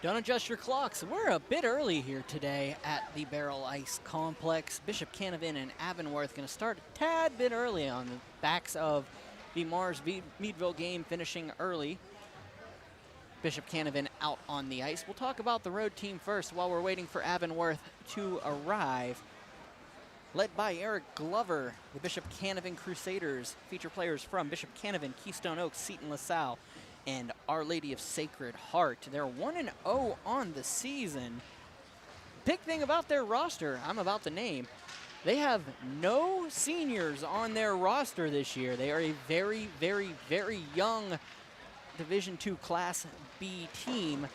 Don't adjust your clocks. We're a bit early here today at the Barrel Ice Complex. Bishop Canevin and Avonworth going to start a tad bit early on the backs of the Mars-Meadville game finishing early. Bishop Canevin out on the ice. We'll talk about the road team first while we're waiting for Avonworth to arrive. Led by Eric Glover, the Bishop Canevin Crusaders feature players from Bishop Canevin, Keystone Oaks, Seton LaSalle, and Our Lady of Sacred Heart. They're 1-0 on the season. Big thing about their roster, I'm about to name, they have no seniors on their roster this year. They are a very, very, very young Division II Class B team.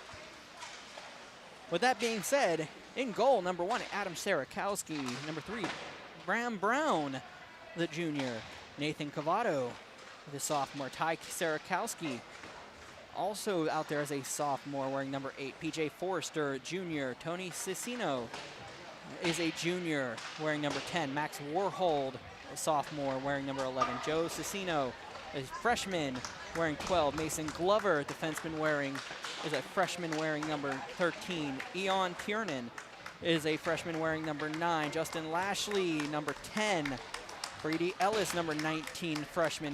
With that being said, in goal, number 1, Adam Sarakowski. Number 3, Bram Brown, the junior. Nathan Cavato, the sophomore. Ty Sarakowski, also out there as a sophomore, wearing number 8. PJ Forrester, junior. Tony Cicino is a junior, wearing number 10. Max Warhold, a sophomore, wearing number 11. Joe Cicino, a freshman, wearing 12. Mason Glover, defenseman, is a freshman wearing number 13. Eon Tiernan is a freshman wearing number 9. Justin Lashley, number 10. Brady Ellis, number 19, freshman.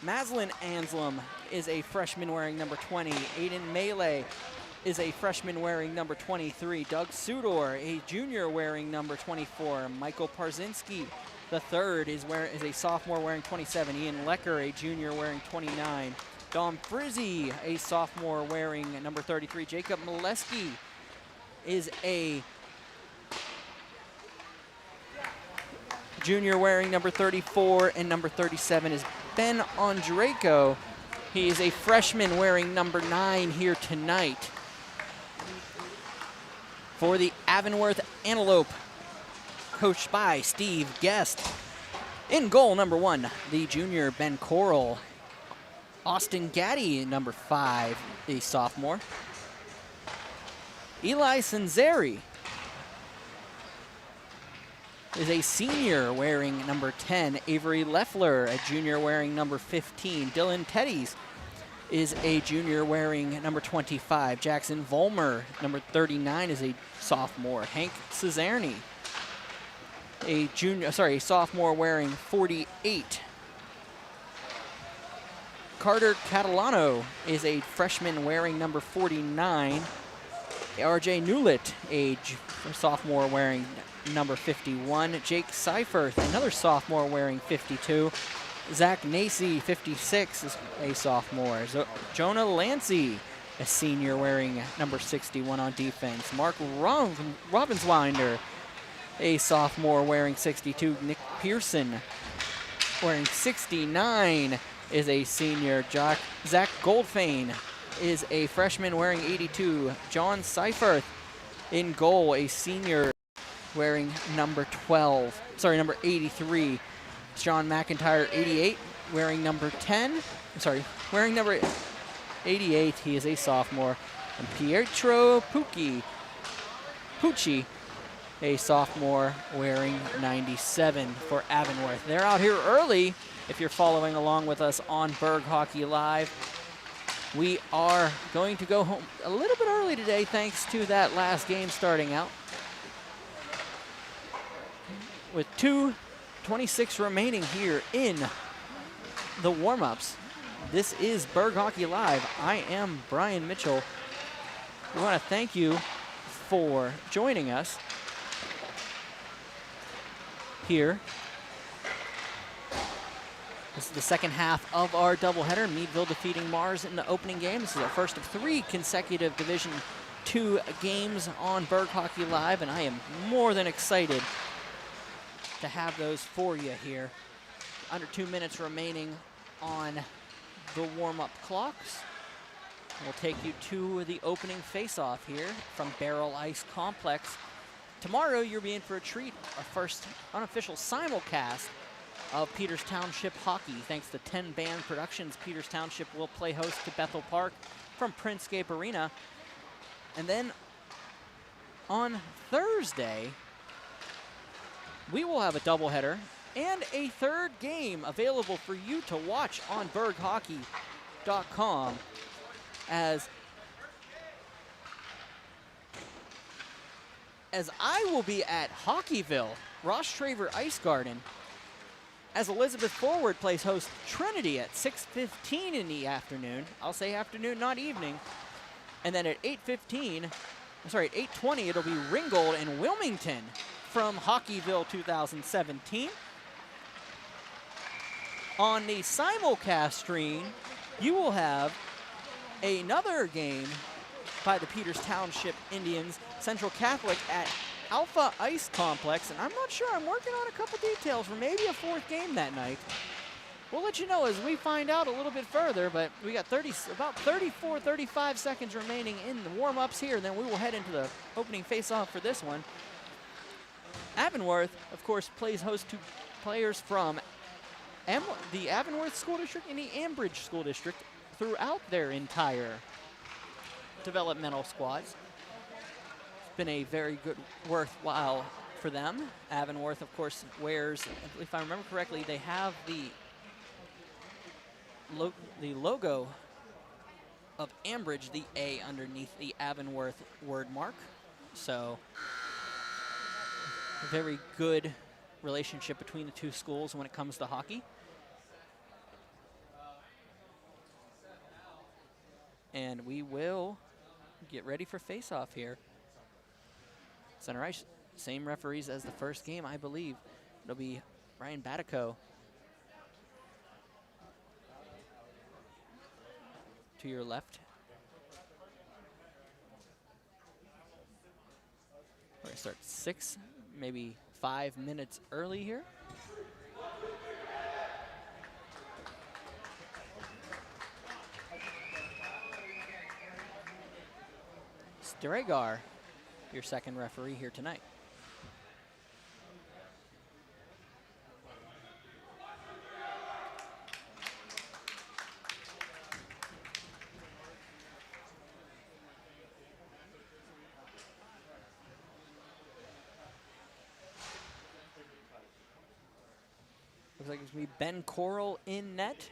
Maslin Anslem is a freshman wearing number 20. Aiden Melee is a freshman wearing number 23. Doug Sudor, a junior wearing number 24. Michael Parzinski, the third, is a sophomore wearing 27. Ian Lecker, a junior wearing 29. Dom Frizzy, a sophomore wearing number 33. Jacob Molesky is a junior wearing number 34, and number 37 is Ben Andreyko. He is a freshman wearing number 9 here tonight. For the Avonworth Antelope, coached by Steve Guest. In goal, number 1, the junior Ben Coral. Austin Gaddy, number 5, the sophomore. Eli Sanzeri is a senior wearing number 10. Avery Leffler, a junior wearing number 15. Dylan Teddies is a junior wearing number 25. Jackson Volmer, number 39, is a sophomore. Hank Cesarni, a sophomore wearing 48. Carter Catalano is a freshman wearing number 49. RJ Newlett, a sophomore wearing number 51. Jake Seifert, another sophomore wearing 52. Zach Nacy, 56, is a sophomore. Jonah Lancey, a senior wearing number 61 on defense. Mark Robinswinder, a sophomore wearing 62. Nick Pearson, wearing 69, is a senior. Zach Goldfein is a freshman wearing 82. John Seifert in goal, a senior wearing number 83. John McIntyre, 88, wearing number 10. Wearing number 88, he is a sophomore. And Pietro Pucci, a sophomore wearing 97 for Avonworth. They're out here early. If you're following along with us on Berg Hockey Live, we are going to go home a little bit early today thanks to that last game starting out. With 2:26 remaining here in the warm-ups. This is Berg Hockey Live. I am Brian Mitchell. We want to thank you for joining us here. This is the second half of our doubleheader. Meadville defeating Mars in the opening game. This is our first of 3 consecutive Division II games on Berg Hockey Live, and I am more than excited to have those for you here. Under 2 minutes remaining on the warm-up clocks. We'll take you to the opening face-off here from Barrel Ice Complex. Tomorrow you're being for a treat, our first unofficial simulcast of Peters Township hockey. Thanks to 10 Band Productions, Peters Township will play host to Bethel Park from Printscape Arena. And then on Thursday, we will have a doubleheader and a third game available for you to watch on berghockey.com as as I will be at Hockeyville, Ross Traver Ice Garden, as Elizabeth Forward plays host Trinity at 6:15 in the afternoon. I'll say afternoon, not evening. And then at 8:20, it'll be Ringgold and Wilmington from Hockeyville 2017. On the simulcast screen, you will have another game by the Peters Township Indians, Central Catholic at Alpha Ice Complex, and I'm not sure. I'm working on a couple details for maybe a fourth game that night. We'll let you know as we find out a little bit further, but we got about 34, 35 seconds remaining in the warm-ups here, then we will head into the opening face-off for this one. Avonworth, of course, plays host to players from the Avonworth School District and the Ambridge School District throughout their entire developmental squads. It's been a very good, worthwhile for them. Avonworth, of course, wears, if I remember correctly, they have the logo of Ambridge, the A underneath the Avonworth word mark. So, a very good relationship between the two schools when it comes to hockey. And we will get ready for face-off here. Center ice, same referees as the first game, I believe. It'll be Ryan Batico to your left. We're gonna start 6, maybe 5 minutes early here. Stregar, your second referee here tonight. Looks like it's going to be Ben Coral in net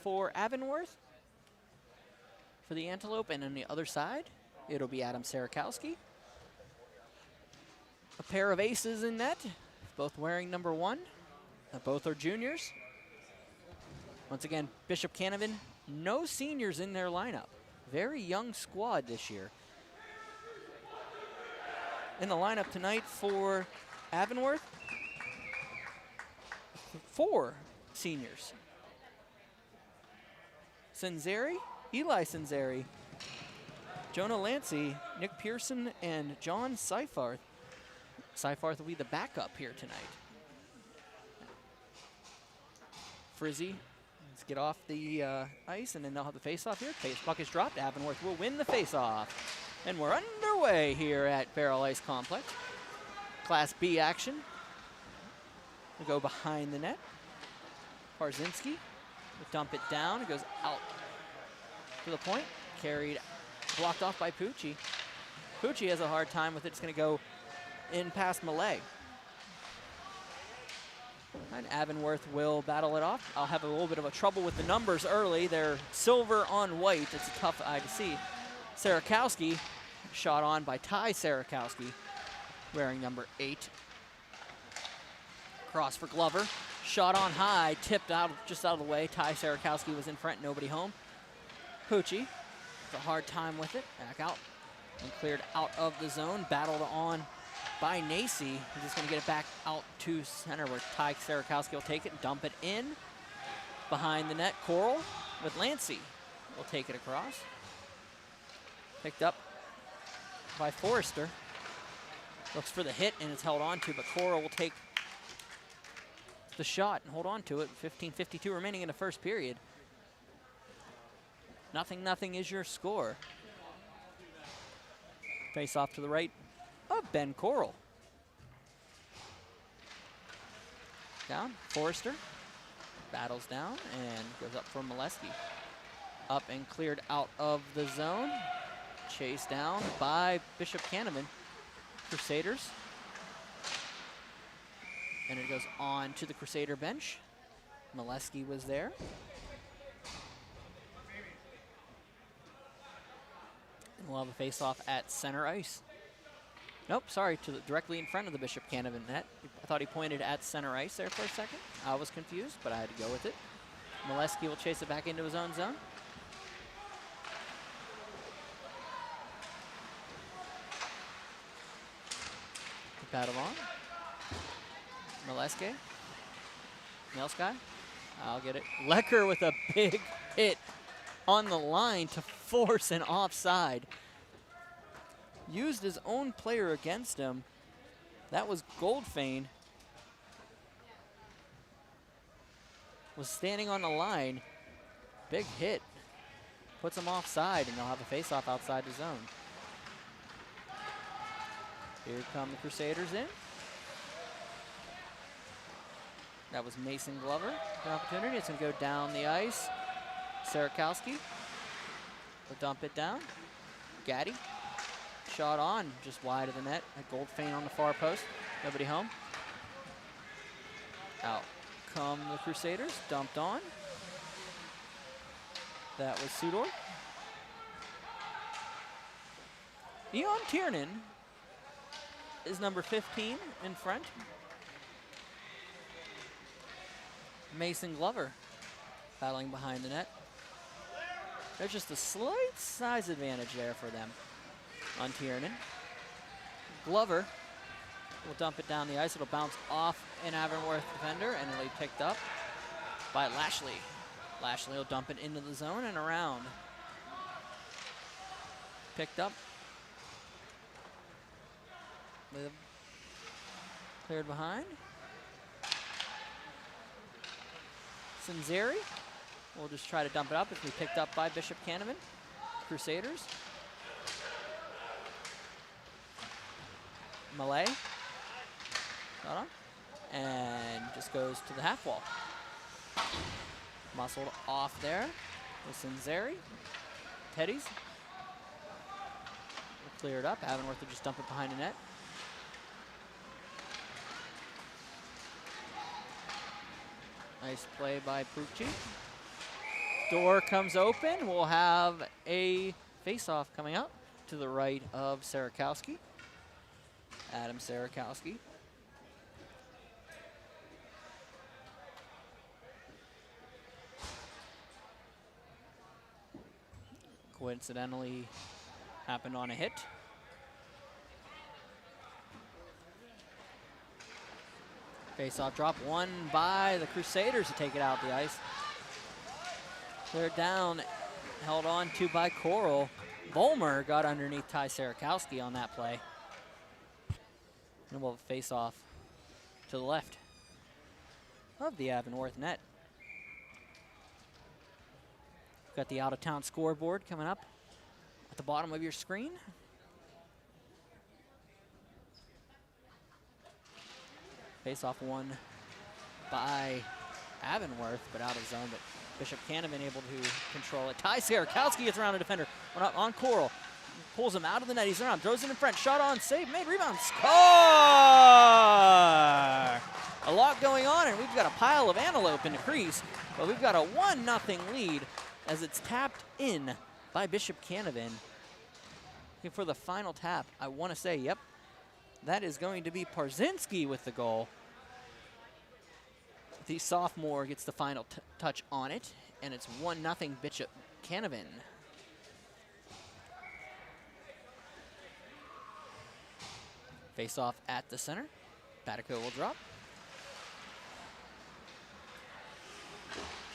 for Avonworth for the Antelope, and on the other side, it'll be Adam Sarakowski. A pair of aces in net, both wearing number 1. Both are juniors. Once again, Bishop Canevin, no seniors in their lineup. Very young squad this year. In the lineup tonight for Avonworth, 4 seniors. Senzeri, Eli Senzeri, Jonah Lancey, Nick Pearson, and John Seifarth. Seifarth will be the backup here tonight. Frizzy, let's get off the ice, and then they'll have the face-off here. Puck is dropped. Avonworth will win the face-off. And we're underway here at Barrel Ice Complex. Class B action. We'll go behind the net. Parzinski will dump it down. It goes out to the point. Carried, blocked off by Pucci. Pucci has a hard time with it. It's going to go in past Malay. And Avonworth will battle it off. I'll have a little bit of a trouble with the numbers early. They're silver on white. It's a tough eye to see. Sarakowski, shot on by Ty Sarakowski, wearing number 8. Cross for Glover. Shot on high, tipped out, just out of the way. Ty Sarakowski was in front, nobody home. Pucci, a hard time with it. Back out and cleared out of the zone. Battled on by Nacy. He's just going to get it back out to center where Ty Sarakowski will take it and dump it in. Behind the net, Coral with Lancey will take it across. Picked up by Forrester. Looks for the hit, and it's held on to, but Coral will take the shot and hold on to it. 15:52 remaining in the first period. 0-0 is your score. Face off to the right of Ben Coral. Down, Forrester battles down and goes up for Molesky. Up and cleared out of the zone. Chased down by Bishop Canevin. Crusaders. And it goes on to the Crusader bench. Molesky was there. And we'll have a face-off at center ice. Nope, sorry, directly in front of the Bishop Canevin net. I thought he pointed at center ice there for a second. I was confused, but I had to go with it. Molesky will chase it back into his own zone. Padavon. Molesky. Nelsky. I'll get it. Lecker with a big hit on the line to force an offside. Used his own player against him. That was Goldfein. Was standing on the line. Big hit. Puts him offside, and they'll have a face-off outside the zone. Here come the Crusaders in. That was Mason Glover. The opportunity. It's going to go down the ice. Sarakowski will dump it down. Gaddy. Shot on, just wide of the net. A Goldfein on the far post. Nobody home. Out come the Crusaders. Dumped on. That was Sudor. Eon Tiernan is number 15 in front. Mason Glover battling behind the net. There's just a slight size advantage there for them on Tiernan. Glover will dump it down the ice. It'll bounce off an Avonworth defender, and it'll be picked up by Lashley. Lashley will dump it into the zone and around. Picked up. Cleared behind. Sinzeri will just try to dump it up. If we picked up by Bishop Canevin. Crusaders. Malay. Got on. And just goes to the half wall. Muscled off there with Sinzeri. Teddy's. We'll clear it up. Avonworth will just dump it behind the net. Nice play by Pucci. Door comes open. We'll have a face-off coming out to the right of Sarakowski. Adam Sarakowski. Coincidentally happened on a hit. Face-off drop, won by the Crusaders to take it out the ice. Cleared down, held on to by Coral. Volmer got underneath Ty Sarakowski on that play. And we'll face off to the left of the Avonworth net. Got the out-of-town scoreboard coming up at the bottom of your screen. Face-off won by Avonworth, but out of zone. But Bishop Canevin able to control it. Ty Sarakowski gets around a defender. Went up on Coral. Pulls him out of the net. He's around. Throws it in front. Shot on. Save. Made. Rebound. Score! A lot going on, and we've got a pile of Antelope in the crease. But we've got a 1-0 lead as it's tapped in by Bishop Canevin. Looking for the final tap. I want to say, yep, that is going to be Parzinski with the goal. The sophomore gets the final touch on it, and it's 1-0 Bishop Canevin. Face off at the center. Batico will drop.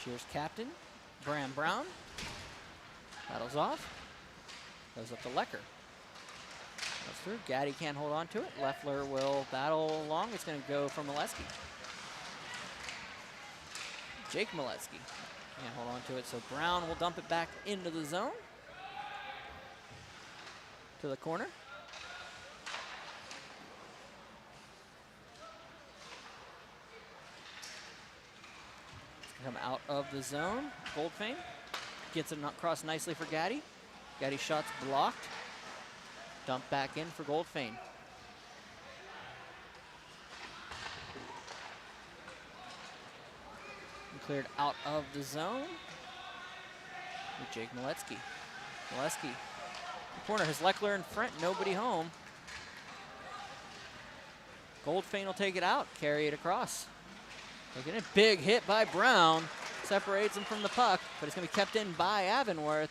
Shears captain, Bram Brown. Battles off. Goes up to Lecker. Goes through. Gaddy can't hold on to it. Leffler will battle along. It's going to go from Molesky. Jake Molesky can't hold on to it, so Brown will dump it back into the zone. To the corner. Come out of the zone. Goldfein gets it across nicely for Gaddy. Gaddy shot's blocked. Dump back in for Goldfein. Cleared out of the zone with Jake Molesky. Molesky. The corner has Leckler in front, nobody home. Goldfein will take it out, carry it across. Taking a big hit by Brown. Separates him from the puck, but it's going to be kept in by Avonworth.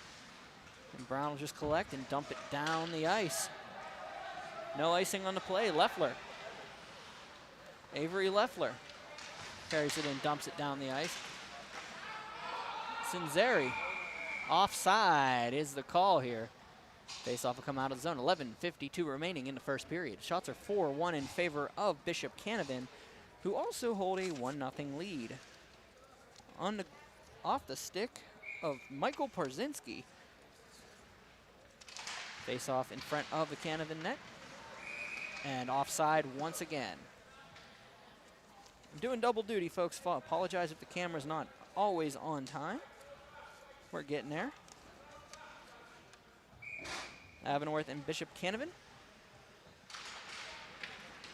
And Brown will just collect and dump it down the ice. No icing on the play. Leffler. Avery Leffler carries it in, dumps it down the ice. Cinzeri. Offside is the call here. Face-off will come out of the zone. 11:52 remaining in the first period. Shots are 4-1 in favor of Bishop Canevin, who also hold a 1-0 lead. Off the stick of Michael Parzinski. Face-off in front of the Canevin net. And offside once again. I'm doing double duty, folks. Apologize if the camera's not always on time. We're getting there. Avonworth and Bishop Canevin.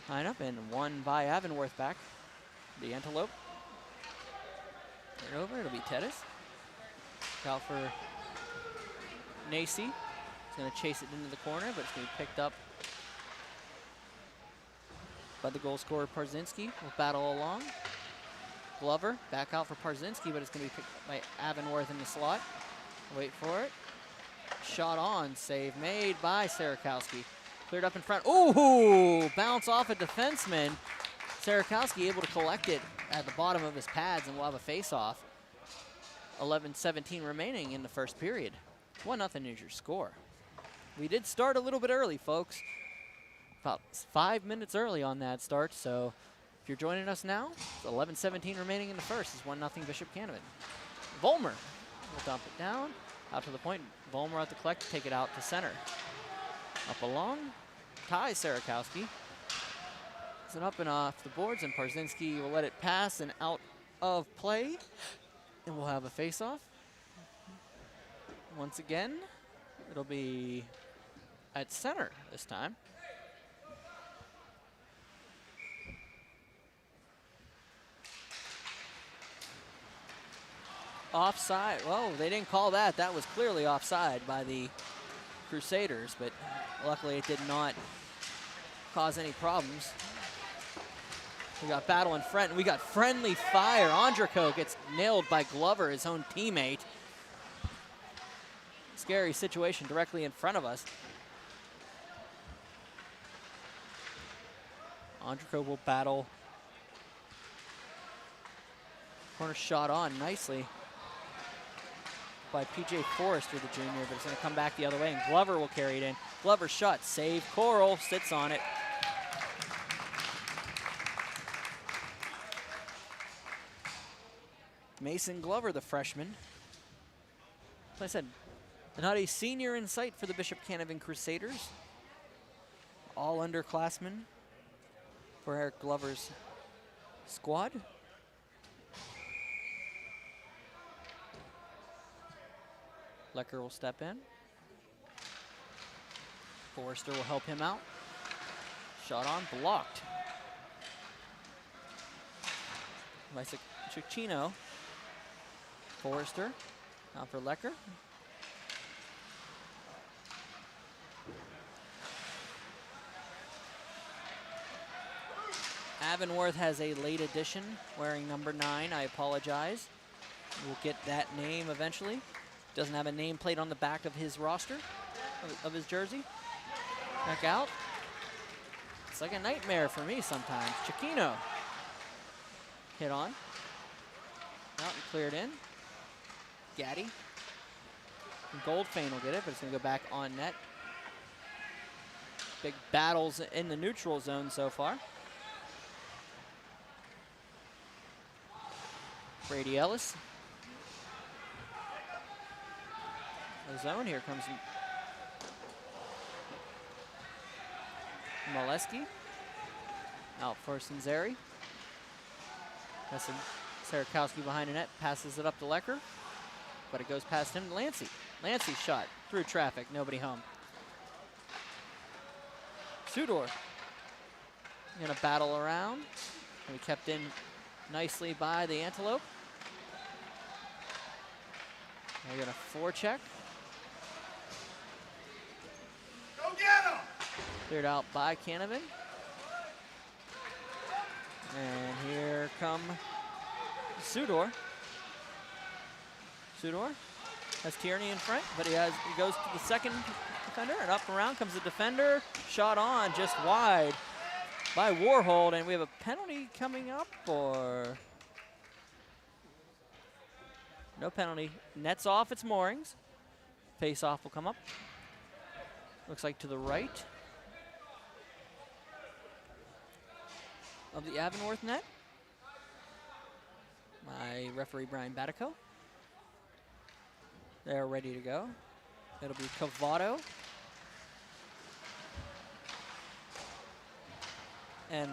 Line up and one by Avonworth back. The Antelope. Turn over, it'll be Tedis. Out for Nacy. He's going to chase it into the corner, but it's going to be picked up by the goal scorer Parzinski. Will battle along. Glover back out for Parzinski, but it's going to be picked up by Avonworth in the slot. Wait for it. Shot on, save made by Sarakowski. Cleared up in front. Ooh, bounce off a defenseman. Sarakowski able to collect it at the bottom of his pads, and we'll have a face-off. 11:17 remaining in the first period. 1-0 is your score. We did start a little bit early, folks. About 5 minutes early on that start, so if you're joining us now, it's 11:17 remaining in the first. It's 1-0 Bishop Canevin. Volmer will dump it down. Out to the point. Volmer at the collect, take it out to center. Up along. Ties Sarakowski. It's up and off the boards, and Parzinski will let it pass and out of play. And we'll have a face-off. Once again, it'll be at center this time. Offside. Whoa, they didn't call that. That was clearly offside by the Crusaders, but luckily it did not cause any problems. We got battle in front, and we got friendly fire. Andrico gets nailed by Glover, his own teammate. Scary situation directly in front of us. Andrico will battle. Corner shot on nicely by P.J. Forrester, the junior, but it's going to come back the other way, and Glover will carry it in. Glover shot, save. Coral sits on it. Mason Glover, the freshman. Like I said, not a senior in sight for the Bishop Canevin Crusaders. All underclassmen for Eric Glover's squad. Lecker will step in. Forrester will help him out. Shot on, blocked. By Cicchino. Forrester, out for Lecker. Avonworth has a late addition wearing number 9. I apologize. We'll get that name eventually. Doesn't have a nameplate on the back of his roster, of his jersey. Back out. It's like a nightmare for me sometimes. Cicchino. Hit on. Out and cleared in. Gaddy. And Goldfein will get it, but it's going to go back on net. Big battles in the neutral zone so far. Brady Ellis. The zone, here comes Molesky. Out for Cinzeri. That's Sarakowski behind the net, passes it up to Lecker, but it goes past him to Lancey. Lancey shot through traffic, nobody home. Sudor gonna battle around. And we kept in nicely by the Antelope. We're gonna forecheck. Go get him! Cleared out by Canevin. come Sudor. Sudor has Tierney in front, but he goes to the second defender, and up and around comes the defender. Shot on, just wide by Warhold, and we have a penalty coming up, or no penalty. Nets off its moorings. Face off will come up. Looks like to the right of the Avonworth net. My referee, Brian Batico. They're ready to go. It'll be Cavato and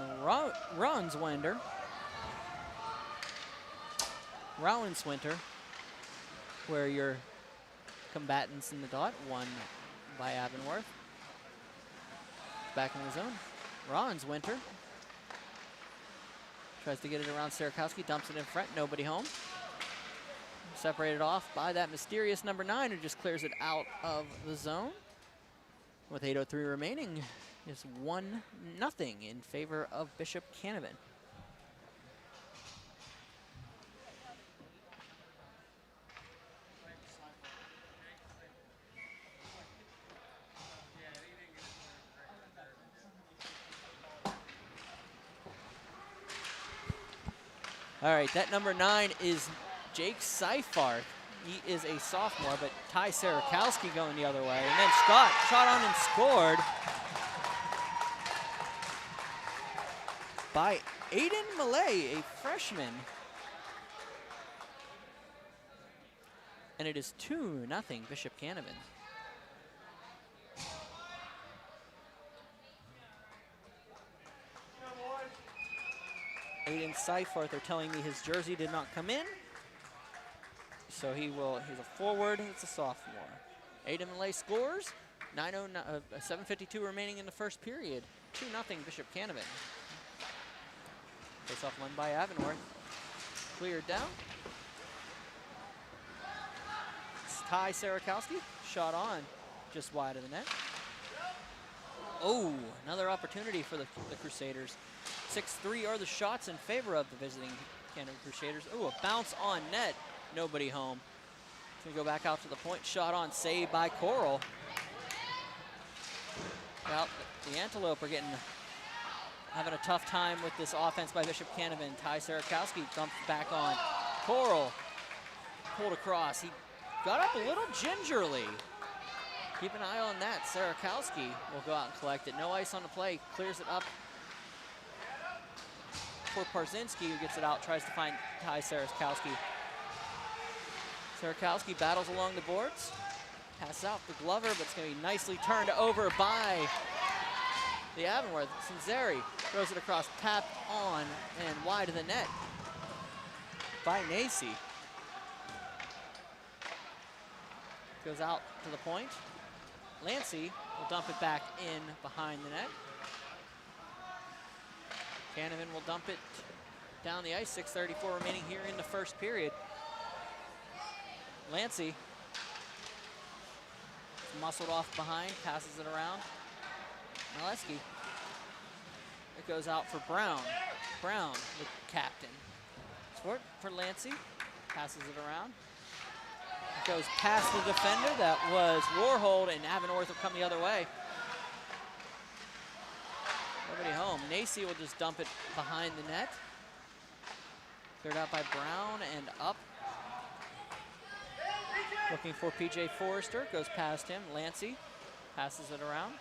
Ravenswinter, where your combatants in the dot, won by Avonworth. Back in the zone. Ravenswinter tries to get it around Sarakowski, dumps it in front, nobody home. Separated off by that mysterious number 9 who just clears it out of the zone. With 8:03 remaining, it's 1-0 in favor of Bishop Canevin. All right, that number 9 is Jake Seifert. He is a sophomore, but Ty Sarakowski going the other way. And then Scott shot on and scored by Aiden Millay, a freshman. And it is 2-0 Bishop Canevin. Aiden Seifert, they're telling me his jersey did not come in. So he's a forward, it's a sophomore. Aiden Millay scores, 7:52 remaining in the first period. 2-0 Bishop Canevin. Face off won by Avonworth. Cleared down. It's Ty Sarakowski, shot on, just wide of the net. Oh, another opportunity for the Crusaders. 6-3 are the shots in favor of the visiting Canevin Crusaders. Oh, a bounce on net. Nobody home. It's gonna go back out to the point. Shot on, saved by Coral. Well, the Antelope are having a tough time with this offense by Bishop Canevin. Ty Sarakowski dumped back on. Coral pulled across. He got up a little gingerly. Keep an eye on that. Sarakowski will go out and collect it. No ice on the play. Clears it up for Parzinski, who gets it out, tries to find Ty Sarakowski. Sarakowski battles along the boards. Passes out to Glover, but it's going to be nicely turned over by the Avonworth. Sinzeri throws it across, tapped on and wide of the net by Nacy. Goes out to the point. Lancey will dump it back in behind the net. Canevin will dump it down the ice. 6:34 remaining here in the first period. Lancey muscled off behind, passes it around. Maleski. It goes out for Brown. Brown, the captain. For Lancey, passes it around. It goes past the defender, that was Warhold, and Avonworth will come the other way. Nobody home. Nacy will just dump it behind the net. Cleared out by Brown and up. Looking for PJ Forrester, goes past him. Lancey passes it around.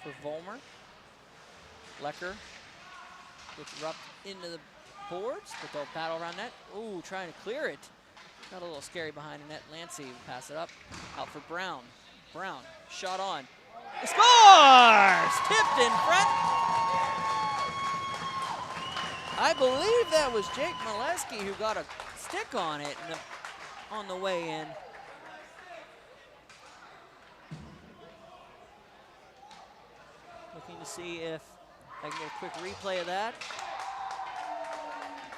For Volmer. Lecker gets rubbed into the boards, but they'll battle around net. Ooh, trying to clear it. Got a little scary behind the net. Lancey will pass it up. Out for Brown. Brown, shot on. He scores! Tipped in front. I believe that was Jake Maleski who got a stick on it on the way in. Looking to see if I can get a quick replay of that.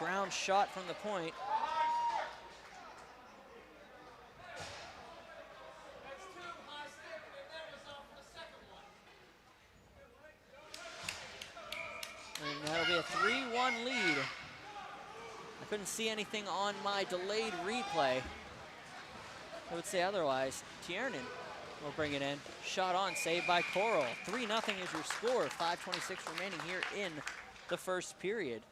Brown shot from the point. And that'll be a 3-1 lead. I couldn't see anything on my delayed replay. I would say otherwise. Tiernan will bring it in. Shot on, saved by Coral. 3-0 is your score. 5:26 remaining here in the first period.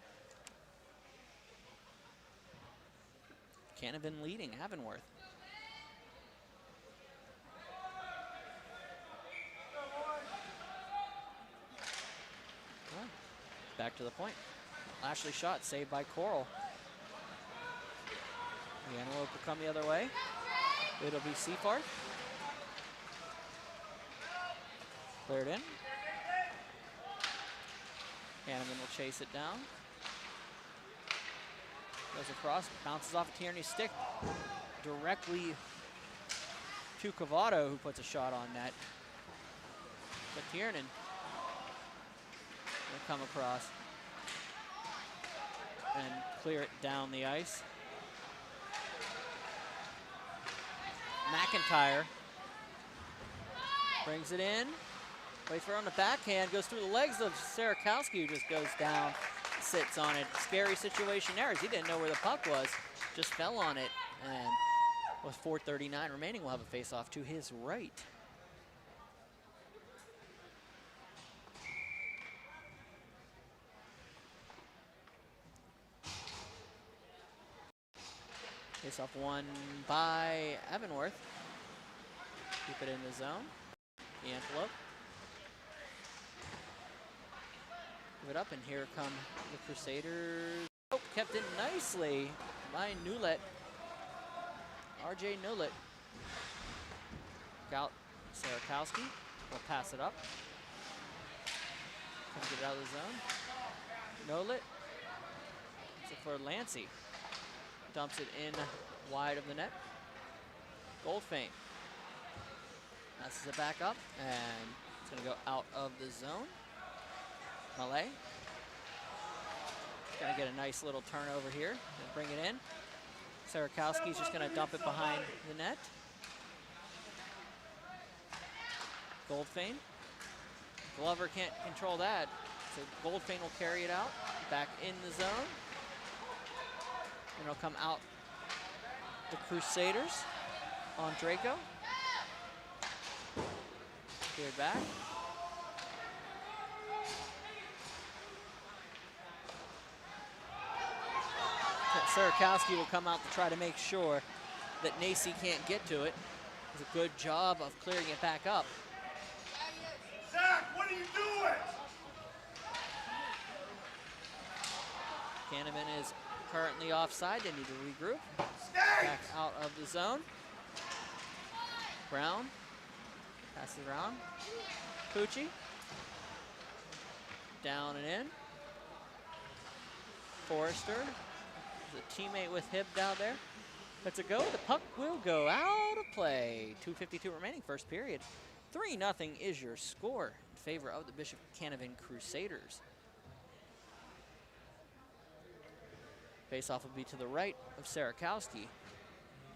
Canevin leading Avonworth. Well, back to the point. Lashley shot, saved by Coral. The Antelope will come the other way. It'll be Seafart. Cleared in. Canevin will chase it down. Goes across, bounces off of Tierney's stick directly to Cavato, who puts a shot on net. But Tiernan will come across and clear it down the ice. McIntyre brings it in. Waits for it on the backhand, goes through the legs of Sarakowski, who just goes down, sits on it. Scary situation there, as he didn't know where the puck was, just fell on it, and with 4:39 remaining, we'll have a face-off to his right. Face-off won by Avonworth. Keep it in the zone. The Antelope. Give it up, and here come the Crusaders. Oh, kept in nicely by Newlett. RJ Newlett. Out Sarakowski will pass it up. Trying to get it out of the zone. Newlett. Looks for Lancey. Dumps it in wide of the net. Goldfein passes it back up, and it's going to go out of the zone. Malay. Going to get a nice little turnover here and bring it in. Sarakowski's just going to dump it behind the net. Goldfein. Glover can't control that, so Goldfein will carry it out. Back in the zone. And it'll come out the Crusaders on Draco. Cleared back. Sarakowski will come out to try to make sure that Nacy can't get to it. Does a good job of clearing it back up. Zach, what are you doing? Canevin is currently offside. They need to regroup. Back out of the zone. Brown passes around. Pucci. Down and in. Forrester. A teammate with Hibb down there. That's a go. The puck will go out of play. 2:52 remaining, first period. 3-0 is your score in favor of the Bishop Canevin Crusaders. Face-off will be to the right of Sarakowski.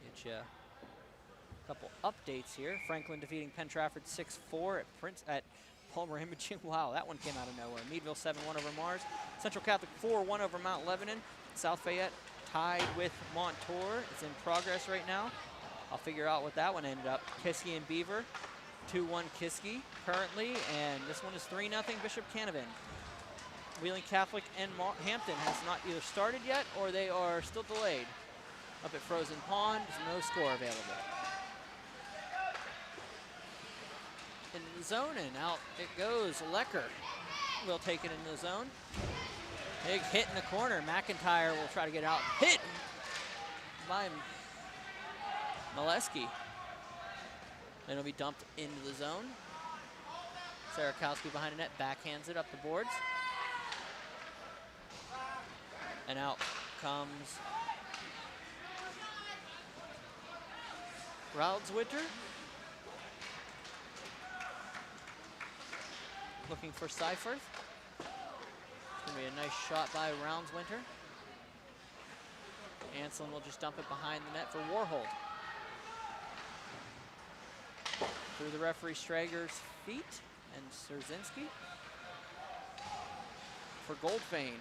Get you a couple updates here. Franklin defeating Penn Trafford 6-4 at Palmer Imaging. Wow, that one came out of nowhere. Meadville 7-1 over Mars. Central Catholic 4-1 over Mount Lebanon. South Fayette tied with Montour. It's in progress right now. I'll figure out what that one ended up. Kiski and Beaver, 2-1 Kiski currently, and this one is 3-0 Bishop Canevin. Wheeling Catholic and Hampton has not either started yet or they are still delayed. Up at Frozen Pond, there's no score available. In the zone, and out it goes. Lecker will take it into the zone. Big hit in the corner. McIntyre will try to get out. Hit by Molesky. Then it'll be dumped into the zone. Sarakowski behind the net, backhands it up the boards. And out comes Roudswinter. Looking for Seifert. It's going to be a nice shot by Roudswinter. Anselin will just dump it behind the net for Warhold. Through the referee Strager's feet and Szerzinski. for Goldfane.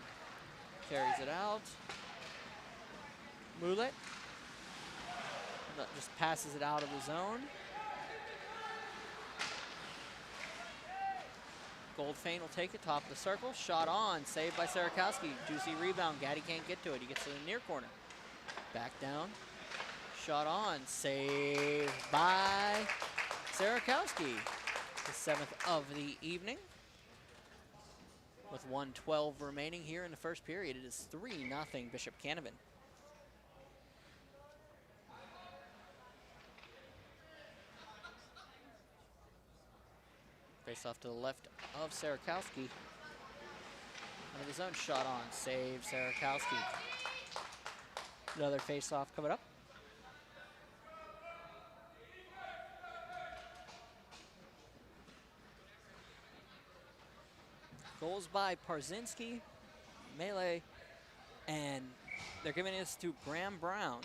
Carries it out. Moulet just passes it out of the zone. Goldfane will take it, top of the circle. Shot on, saved by Sarakowski. Juicy rebound, Gaddy can't get to it. He gets to the near corner. Back down, shot on, saved by Sarakowski. The 7th of the evening. With 1:12 remaining here in the first period, it is 3-0 Bishop Canevin. Face off to the left of Sarakowski. Under the zone, shot on, save Sarakowski. Another face off coming up. Goals by Parzinski, Melee, and they're giving this to Graham Brown.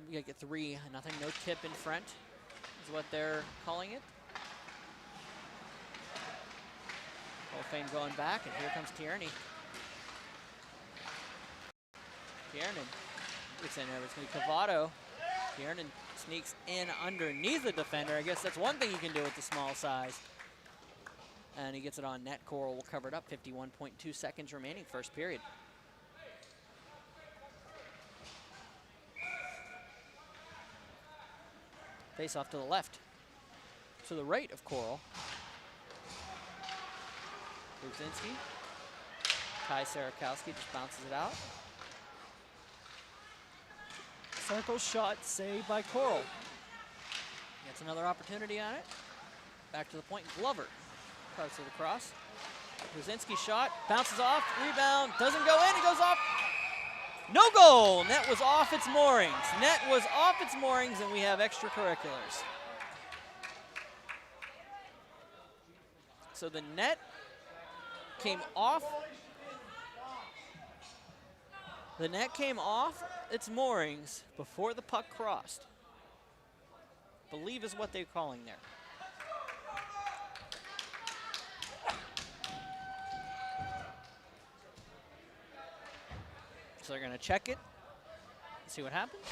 We gotta get 3-0, no tip in front is what they're calling it. Goldfane going back, and here comes Tierney. Tiernan gets in there, it's gonna be Cavato. Tiernan sneaks in underneath the defender. I guess that's one thing you can do with the small size. And he gets it on net. Coral will cover it up. 51.2 seconds remaining, first period. Face off to the left. To the right of Coral. Brudzinski. Kai Sarakowski just bounces it out. Circle shot saved by Coral. Gets another opportunity on it. Back to the point, Glover. Cuts it across. Brudzinski shot, bounces off, rebound, doesn't go in, it goes off. No goal! Net was off its moorings. Net was off its moorings, and we have extracurriculars. So the net came off. The net came off its moorings before the puck crossed. Believe is what they're calling there. So they're going to check it, see what happens.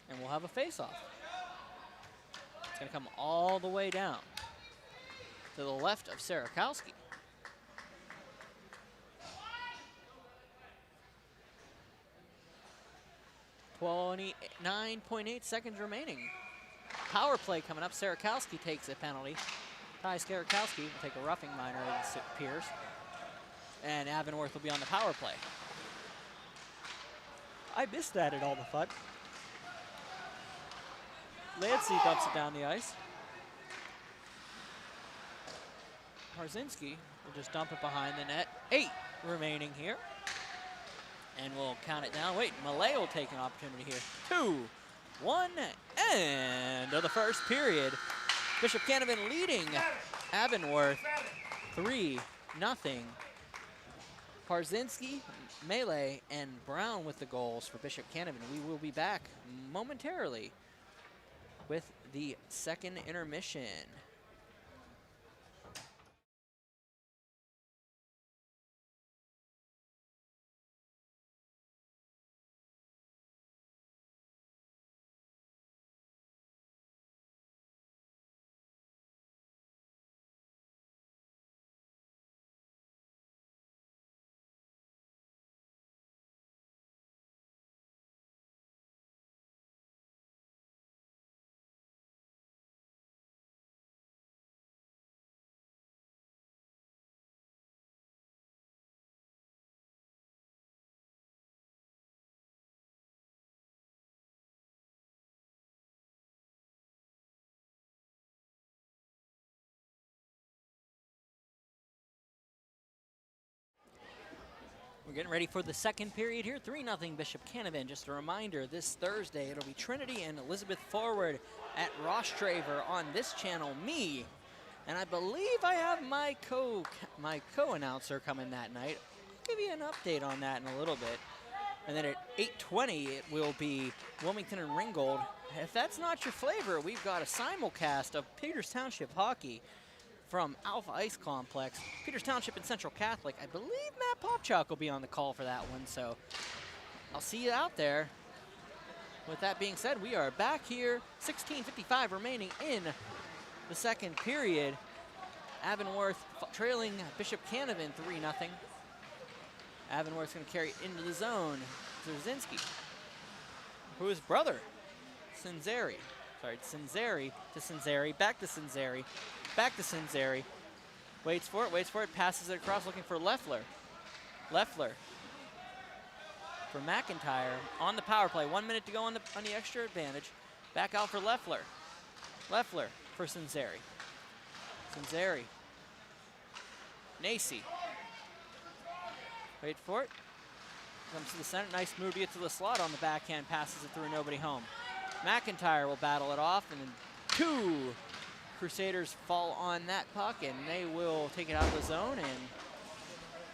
And we'll have a face-off. It's going to come all the way down to the left of Sarakowski. 29.8 seconds remaining. Power play coming up. Sarakowski takes a penalty. Ty Sarakowski will take a roughing minor against Pierce. And Avonworth will be on the power play. I missed that at all the fun. Lancey dumps it down the ice. Parzinski will just dump it behind the net. 8 remaining here. And we'll count it down. Wait, Malay will take an opportunity here. 2-1, end of the first period. Bishop Canevin leading Avonworth 3-0. Parzinski, Melee, and Brown with the goals for Bishop Canevin. We will be back momentarily with the second intermission. We're getting ready for the second period here. 3-0 Bishop Canevin. Just a reminder, this Thursday, it'll be Trinity and Elizabeth Forward at Rostraver on this channel, me. And I believe I have my co-announcer coming that night. I'll give you an update on that in a little bit. And then at 8:20, it will be Wilmington and Ringgold If that's not your flavor, we've got a simulcast of Peters Township hockey from Alpha Ice Complex. Peters Township and Central Catholic. I believe Matt Popchak will be on the call for that one, so I'll see you out there. With that being said, we are back here. 16:55 remaining in the second period. Avonworth trailing Bishop Canevin 3-0. Avonworth's going to carry it into the zone. Zerzinski, who is brother, Cinzeri. Sorry, Cinzeri to Cinzeri, back to Cinzeri, back to Cinzeri. Waits for it, passes it across, looking for Leffler. Leffler for McIntyre on the power play. 1 minute to go on the extra advantage. Back out for Leffler. Leffler for Cinzeri. Cinzeri. Nacy. Wait for it. Comes to the center. Nice move to get to the slot on the backhand. Passes it through, nobody home. McIntyre will battle it off, and then 2 Crusaders fall on that puck, and they will take it out of the zone and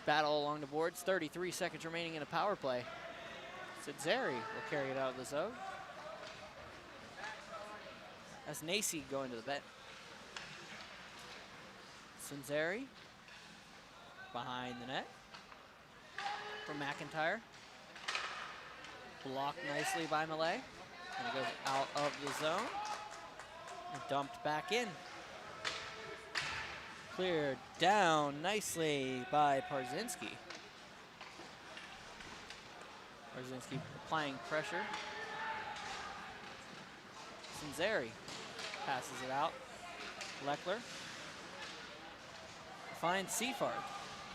battle along the boards. 33 seconds remaining in a power play. Cinzeri will carry it out of the zone. That's Nacy going to the bet. Cinzeri behind the net for McIntyre. Blocked nicely by Millet. And it goes out of the zone. And dumped back in. Cleared down nicely by Parzinski. Parzinski applying pressure. Cinzeri passes it out. Leckler finds Seafarth.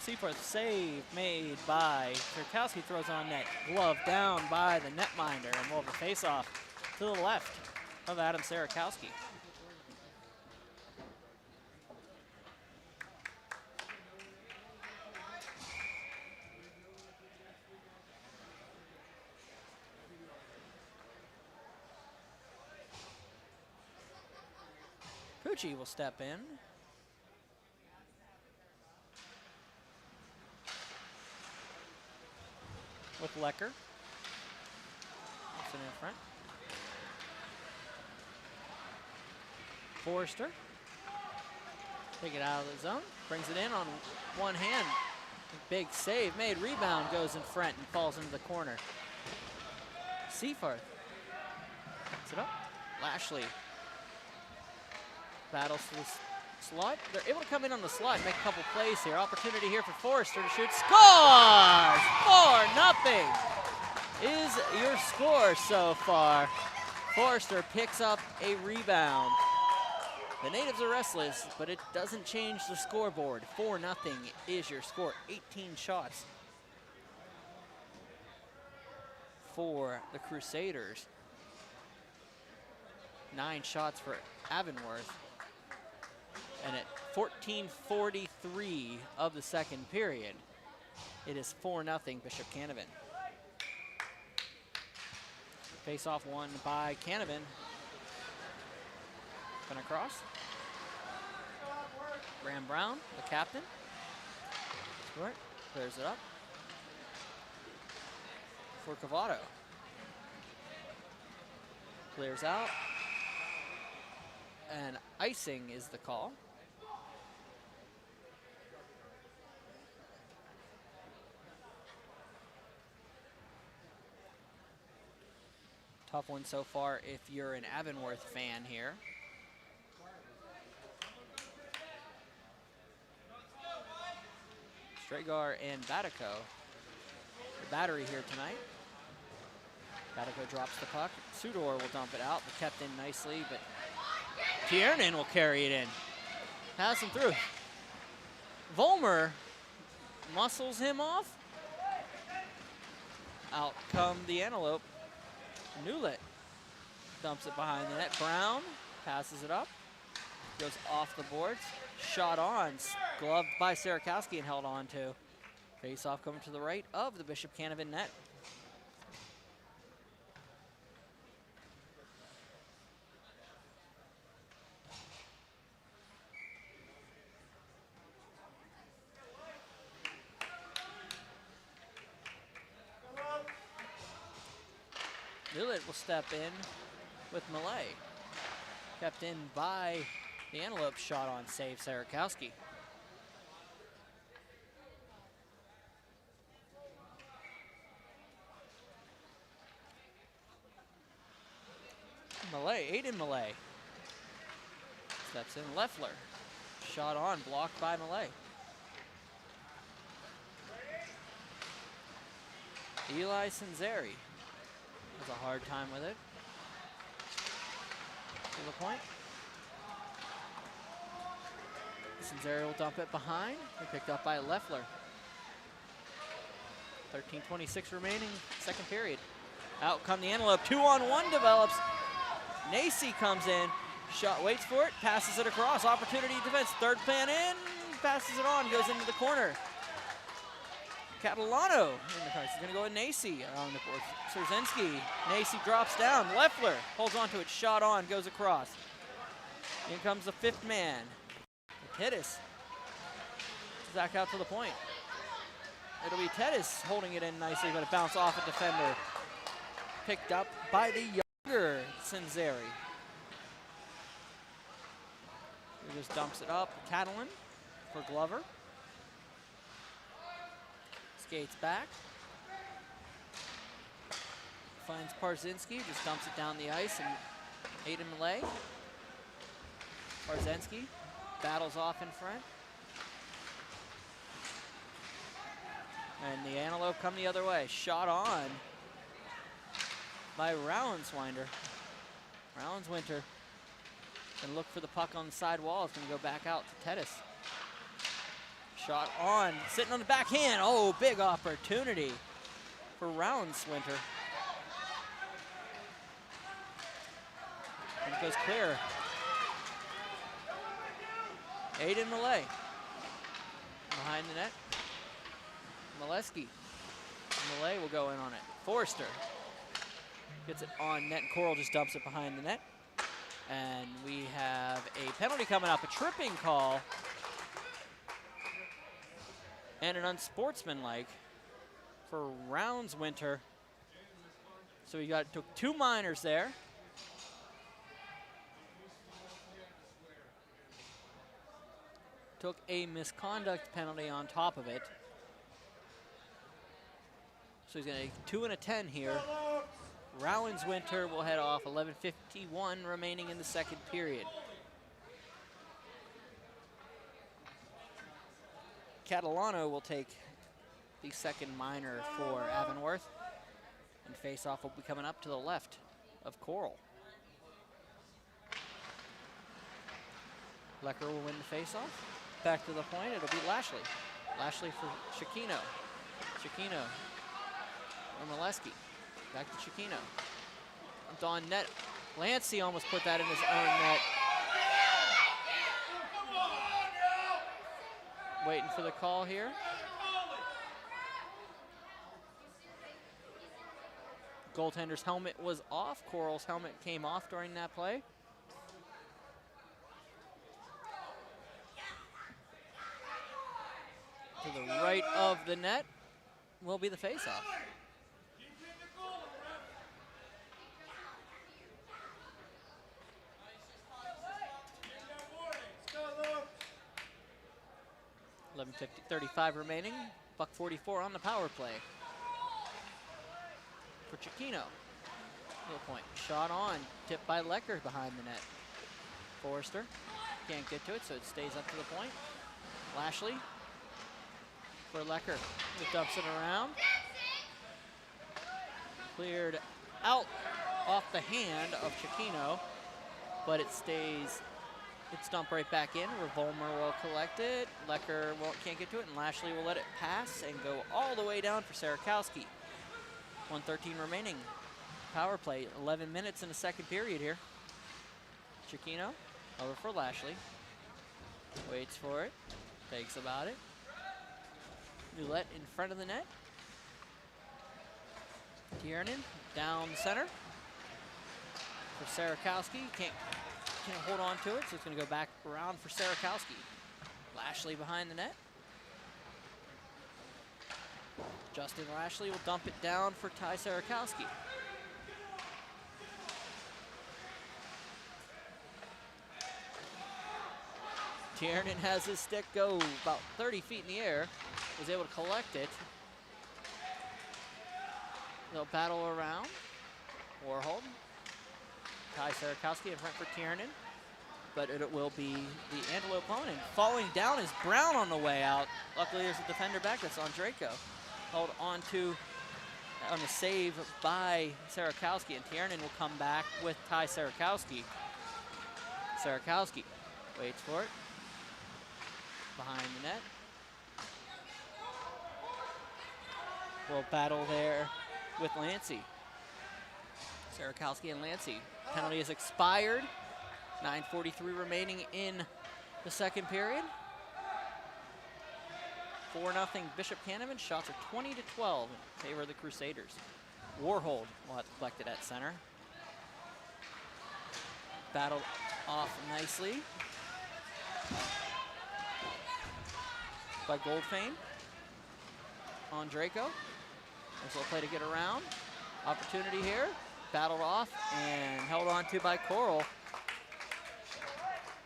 Seafarth save made by Czerkowski, throws on net. Glove down by the netminder, and we'll have a face-off to the left of Adam Sarakowski. Pucci will step in. With Lecker. That's in front. Forrester. Take it out of the zone. Brings it in on one hand. Big save made. Rebound goes in front and falls into the corner. Seafarth. Puts it up. Lashley. Battles to the slot. They're able to come in on the slot and make a couple plays here. Opportunity here for Forrester to shoot. Scores! 4-0 is your score so far. Forrester picks up a rebound. The natives are restless, but it doesn't change the scoreboard. 4-0 is your score. 18 shots for the Crusaders. 9 shots for Avonworth. And at 14:43 of the second period, it is 4-0 Bishop Canevin. Face-off won by Canevin. Going across. Graham Brown, the captain. Stewart clears it up for Cavato. Clears out. And icing is the call. Tough one so far if you're an Avonworth fan here. Stragar and Batico, the battery here tonight. Batico drops the puck. Sudor will dump it out, but kept in nicely, but Tiernan will carry it in. Pass him through. Volmer muscles him off. Out come the Antelope. Newlett dumps it behind the net. Brown passes it up. Goes off the boards. Shot on. Gloved by Sarakowski and held on to. Face-off coming to the right of the Bishop Canevin net. Newlett will step in with Malay. Kept in by the Antelope. Shot on save, Sarakowski. Malay, Aiden Malay. Steps in Leffler. Shot on, blocked by Malay. Eli Sanzeri has a hard time with it. To the point. Sanzeri will dump it behind. They're picked up by Leffler. 13:26 remaining, second period. Out come the Antelope. 2-on-1 develops. Nacy comes in. Shot, waits for it, passes it across. Opportunity defense. Third man in. Passes it on. Goes into the corner. Catalano in the corner. He's going to go with Nacy around the board. Szerzynski. Nacy drops down. Leffler holds onto it. Shot on. Goes across. In comes the fifth man. Titus. Back out to the point. It'll be Titus holding it in nicely, but it bounced off a defender. Picked up by the younger Sanzeri. He just dumps it up. Catalan for Glover. Skates back. Finds Parzynski, just dumps it down the ice, and Aiden Malay. Parzynski battles off in front. And the Antelope come the other way. Shot on by Rounswinder. Rounswinter can look for the puck on the side wall. It's going to go back out to Titus. Shot on, sitting on the backhand. Oh, big opportunity for Rounswinter. And it goes clear. Aiden Malay behind the net. Molesky. Malay will go in on it. Forrester gets it on net. Coral just dumps it behind the net. And we have a penalty coming up, a tripping call. And an unsportsmanlike for Rounswinter. So we took two minors there. Took a misconduct penalty on top of it. So he's going to take 2 and a 10 here. Rounswinter will head off. 11:51 remaining in the second period. Catalano will take the second minor for Avonworth. And face-off will be coming up to the left of Coral. Lecker will win the face-off. Back to the point, it'll be Lashley. Lashley for Shakino. Shakino or Molesky. Back to Shakino. On net. Lancey almost put that in his own net. Waiting for the call here. Goaltender's helmet was off. Coral's helmet came off during that play. To the right of the net will be the face-off. .35 remaining. .44 on the power play. For Chiquino. Little point. Shot on. Tipped by Lecker behind the net. Forrester can't get to it, so it stays up to the point. Lashley for Lecker. Just dumps it around. Cleared out off the hand of Chiquino, but it stays. It's dumped right back in. Revolmer will collect it. Lecker can't get to it, and Lashley will let it pass and go all the way down for Sarakowski. 1:13 remaining. Power play, 11 minutes in the second period here. Chiquino over for Lashley. Waits for it. Takes about it. Roulette in front of the net. Tiernan down center for Sarakowski. Can't hold on to it, so it's going to go back around for Sarakowski. Lashley behind the net. Justin Lashley will dump it down for Ty Sarakowski. Tiernan has his stick go about 30 feet in the air. Was able to collect it. They'll battle around. Warhold. Ty Sarakowski in front for Tiernan. But it will be the Antelope opponent. Falling down is Brown on the way out. Luckily, there's a defender back. That's Andrejko. Held on a save by Sarakowski, and Tiernan will come back with Ty Sarakowski. Sarakowski waits for it. Behind the net. We'll battle there with Lancey. Sarakowski and Lancey. Penalty is expired. 9:43 remaining in the second period. 4-0 Bishop Canevin. Shots are 20-12 in favor of the Crusaders. Warhold will have to collect it at center. Battled off nicely by Goldfame. Andrejko. Nice little play to get around. Opportunity here. Battled off and held on to by Coral.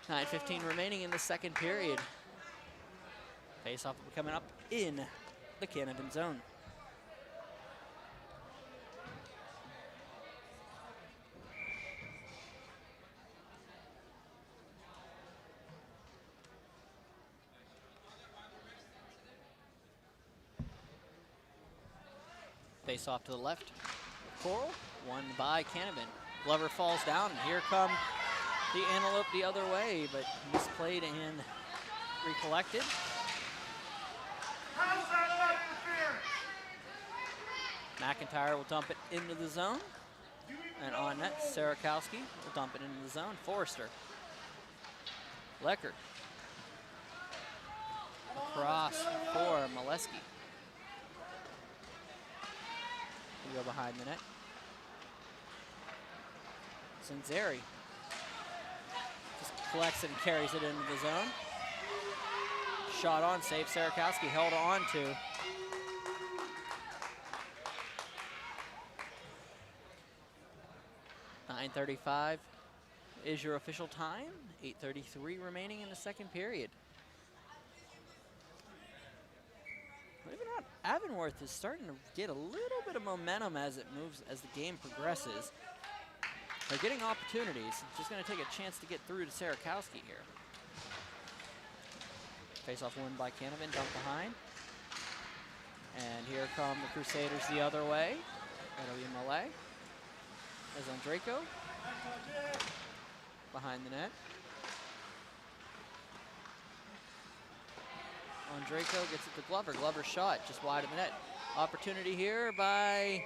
9:15 remaining in the second period. Face-off will be coming up in the Canevin zone. Face-off to the left. Coral, won by Canevin. Glover falls down, and here come the Antelope the other way, but misplayed and recollected. How's that not interference? McIntyre will dump it into the zone. And on net, Sarakowski will dump it into the zone. Forrester. Lecker. Across for Molesky. We go behind the net. Sinzeri just collects it and carries it into the zone. Shot on, save. Sarakowski held on to. .935 is your official time. 8:33 remaining in the second period. Believe it or not, Avonworth is starting to get a little bit of momentum as it moves, as the game progresses. They're getting opportunities. Just going to take a chance to get through to Sarakowski here. Face-off won by Canevin, dump behind. And here come the Crusaders the other way. That'll be Malay. There's Andrejko. Behind the net. Andrejko gets it to Glover. Glover's shot just wide of the net. Opportunity here by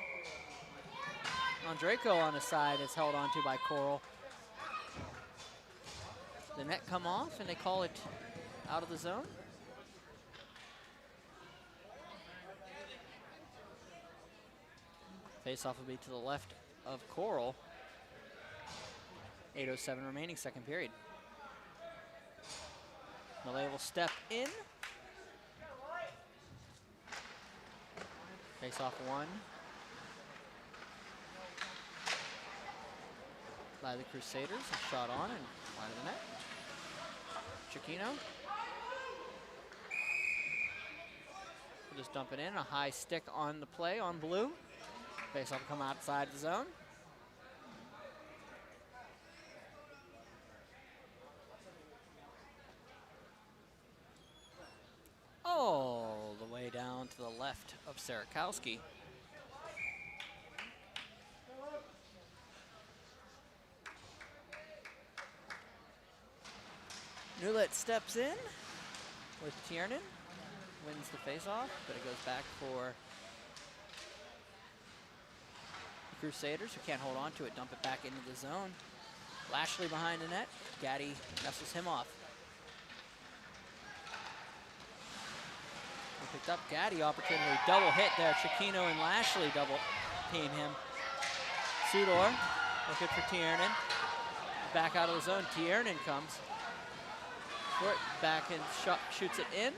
Andrejko on the side. It's held onto by Coral. The net come off and they call it out of the zone. Face-off will be to the left of Coral. 8:07 remaining, second period. Malay will step in. Face-off one by the Crusaders. A shot on and wide of the net. Chiquino. We'll just dump it in. A high stick on the play on blue. Face-off come outside the zone. All the way down to the left of Sarakowski. Newlett steps in with Tiernan. Wins the face-off, but it goes back for the Crusaders, who can't hold on to it, dump it back into the zone. Lashley behind the net. Gaddy messes him off. Picked up Gaddy, opportunity, double hit there. Chiquino and Lashley double team him. Sudor, looking for Tiernan. Back out of the zone, Tiernan comes. Short, back and shoots it in.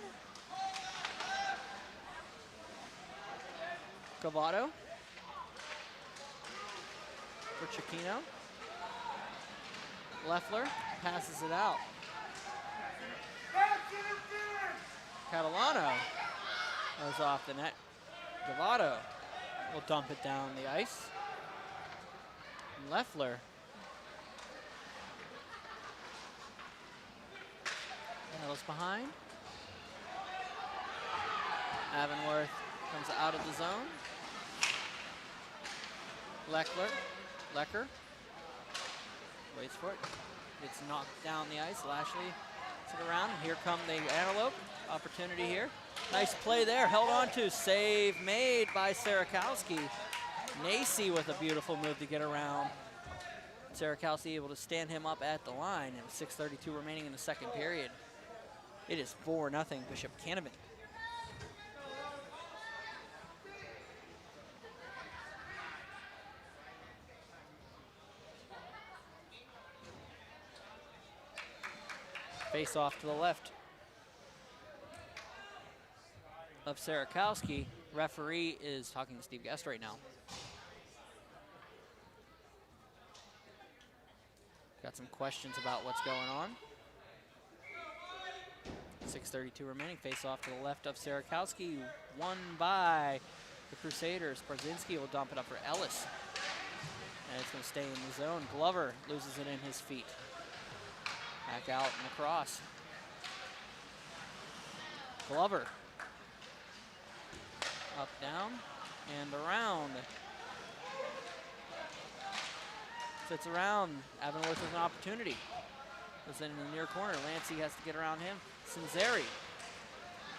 Cavato for Chiquino. Leffler passes it out. Catalano goes off the net. Gavato will dump it down the ice. Leffler. Rattles behind. Avonworth comes out of the zone. Lecker waits for it. Gets knocked down the ice. Lashley to the round. Here come the Antelope. Opportunity here. Nice play there. Held on to. Save made by Sarakowski. Nacy with a beautiful move to get around. Sarakowski able to stand him up at the line. And 6:32 remaining in the second period. It is 4-0 Bishop Canevin. Face off to the left of Sarakowski. Referee is talking to Steve Guest right now. Got some questions about what's going on. 6:32 remaining. Face off to the left of Sarakowski. Won by the Crusaders. Brzezinski will dump it up for Ellis. And it's going to stay in the zone. Glover loses it in his feet. Back out and across. Glover. Up, down, and around. Sits around. Avonworth with an opportunity. Goes in the near corner. Lancey has to get around him. Sinzeri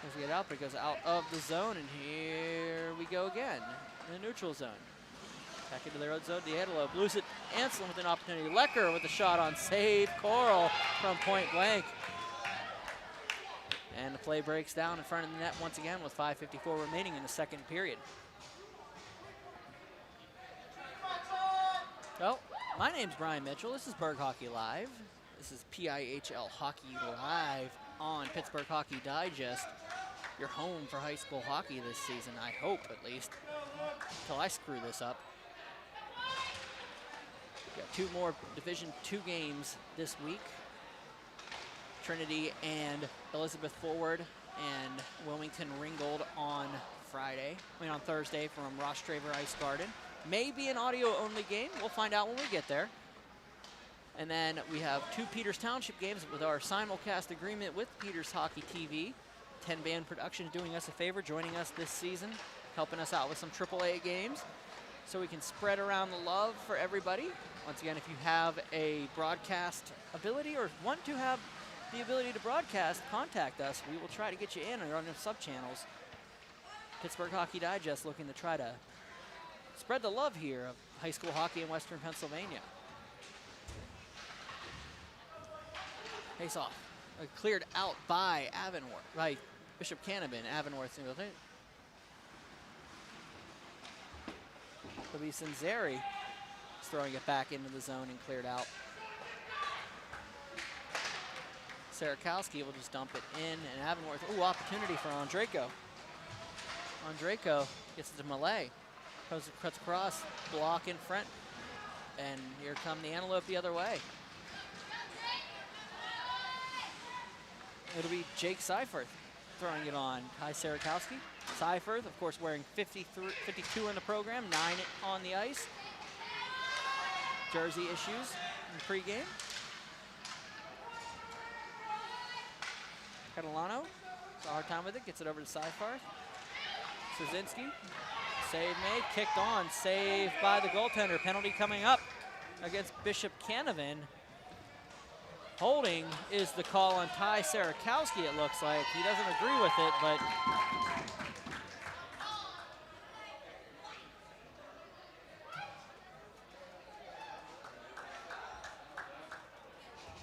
has to get out, but goes out of the zone, and here we go again in the neutral zone. Back into their own zone. Antelope lose it. Anselm with an opportunity. Lecker with a shot on save. Coral from point blank. And the play breaks down in front of the net once again with 5:54 remaining in the second period. So, my name's Brian Mitchell. This is Berg Hockey Live. This is PIHL Hockey Live on Pittsburgh Hockey Digest. Your home for high school hockey this season, I hope at least, until I screw this up. Got two more Division II games this week. Trinity and Elizabeth Forward and Wilmington Ringgold on Thursday from Ross Traver Ice Garden. Maybe an audio-only game. We'll find out when we get there. And then we have two Peters Township games with our simulcast agreement with Peters Hockey TV. 10 Band Productions doing us a favor, joining us this season, helping us out with some AAA games so we can spread around the love for everybody. Once again, if you have a broadcast ability or want to have the ability to broadcast, contact us. We will try to get you in or on the sub-channels. Pittsburgh Hockey Digest looking to try to spread the love here of high school hockey in Western Pennsylvania. Face off. Cleared out by Avonworth, by Bishop Canevin. Avonworth single thing. It'll be Sinzeri throwing it back into the zone and cleared out. Sarakowski will just dump it in, and Avonworth, ooh, opportunity for Andrejko. Andrejko gets it to Malay. Cuts across, block in front, and here come the Antelope the other way. It'll be Jake Seiferth throwing it on Ty Sarakowski. Seiferth, of course, wearing 52 in the program, 9 on the ice. Jersey issues in pregame. Catalano, it's a hard time with it, gets it over to Seiferth. Szynski, save made, kicked on, saved by the goaltender. Penalty coming up against Bishop Canevin. Holding is the call on Ty Sarakowski, it looks like. He doesn't agree with it, but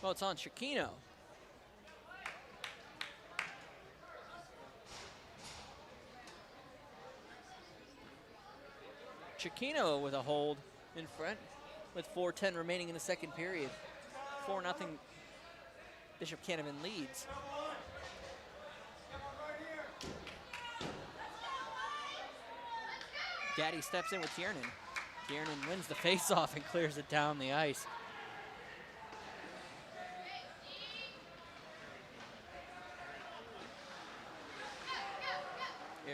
well, it's on Chiquino. Chiquino with a hold in front with 4:10 remaining in the second period. 4-0 Bishop Canevin leads. Gaddy steps in with Tiernan. Tiernan wins the faceoff and clears it down the ice.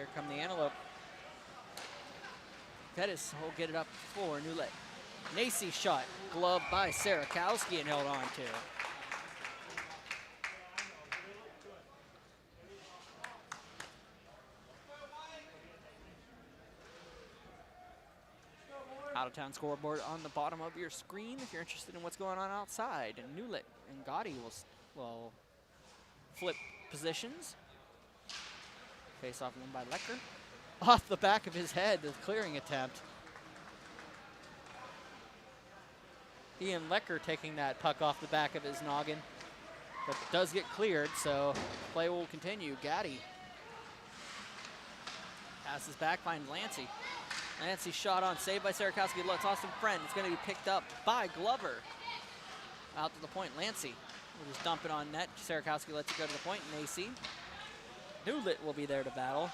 Here come the Antelope. Pettis will get it up for Newlet. Nacy shot, gloved by Sarakowski and held on to. Out-of-town scoreboard on the bottom of your screen if you're interested in what's going on outside. And Newlet and Gotti will flip positions. Face off won by Lecker. Off the back of his head, the clearing attempt. Ian Lecker taking that puck off the back of his noggin. But does get cleared, so play will continue. Gotti passes back, finds Lancey. Lancey shot on, saved by Sarakowski. Let's Austin Friend. It's going to be picked up by Glover. Out to the point, Lancey will just dump it on net. Sarakowski lets it go to the point. Nacy. Newlet will be there to battle.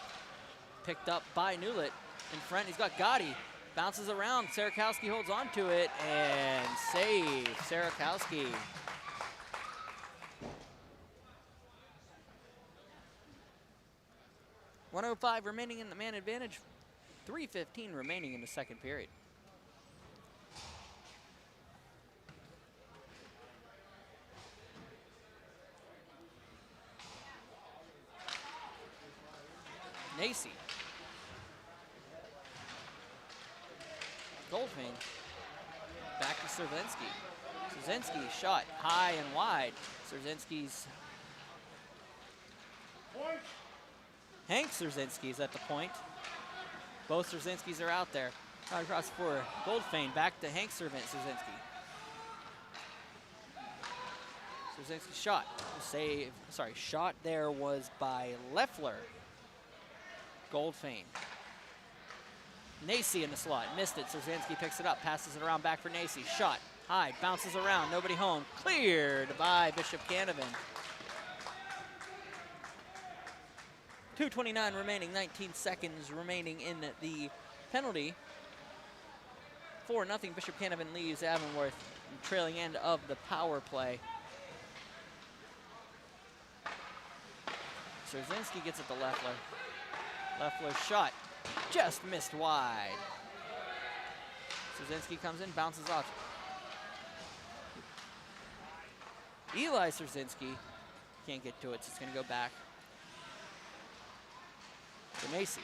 Picked up by Newlet. In front, he's got Gotti. Bounces around. Sarakowski holds on to it and save. Sarakowski. .105 remaining in the man advantage. 3:15 remaining in the second period. Nacy. Goldfein. Back to Szerzynski. Szerzynski shot high and wide. Szerzynski's Hank Szerzynski's at the point. Both Szerzynskis are out there. Across for Goldfein. Back to Hank Szerzynski. Szerzynski shot. Save. Sorry, shot there was by Leffler. Goldfein. Nacy in the slot. Missed it. Szerzynski picks it up. Passes it around back for Nacy. Shot. High. Bounces around. Nobody home. Cleared by Bishop Canevin. 2:29 remaining. 19 seconds remaining in the penalty. 4-0. Bishop Canevin leaves Avonworth trailing end of the power play. Szerzynski gets it to Leffler. Leffler's shot just missed wide. Szerzynski comes in, bounces off. Eli Szerzynski can't get to it, so it's going to go back to Nacy.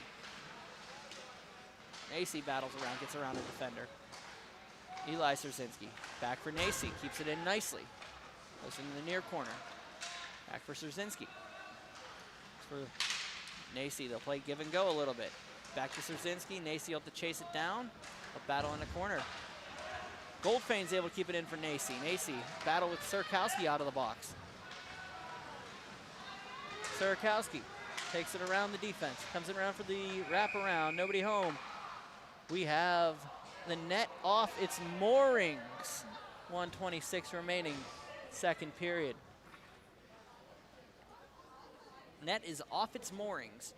Nacy battles around, gets around a defender. Eli Szerzynski back for Nacy, keeps it in nicely. Goes into the near corner. Back for Szerzynski. For Nacy, they'll play give and go a little bit. Back to Szerzynski. Nacy will have to chase it down. A battle in the corner. Goldfein's able to keep it in for Nacy. Nacy battle with Sarakowski out of the box. Sarakowski takes it around the defense. Comes around for the wraparound. Nobody home. We have the net off its moorings. 1:26 remaining, second period. Net is off its moorings.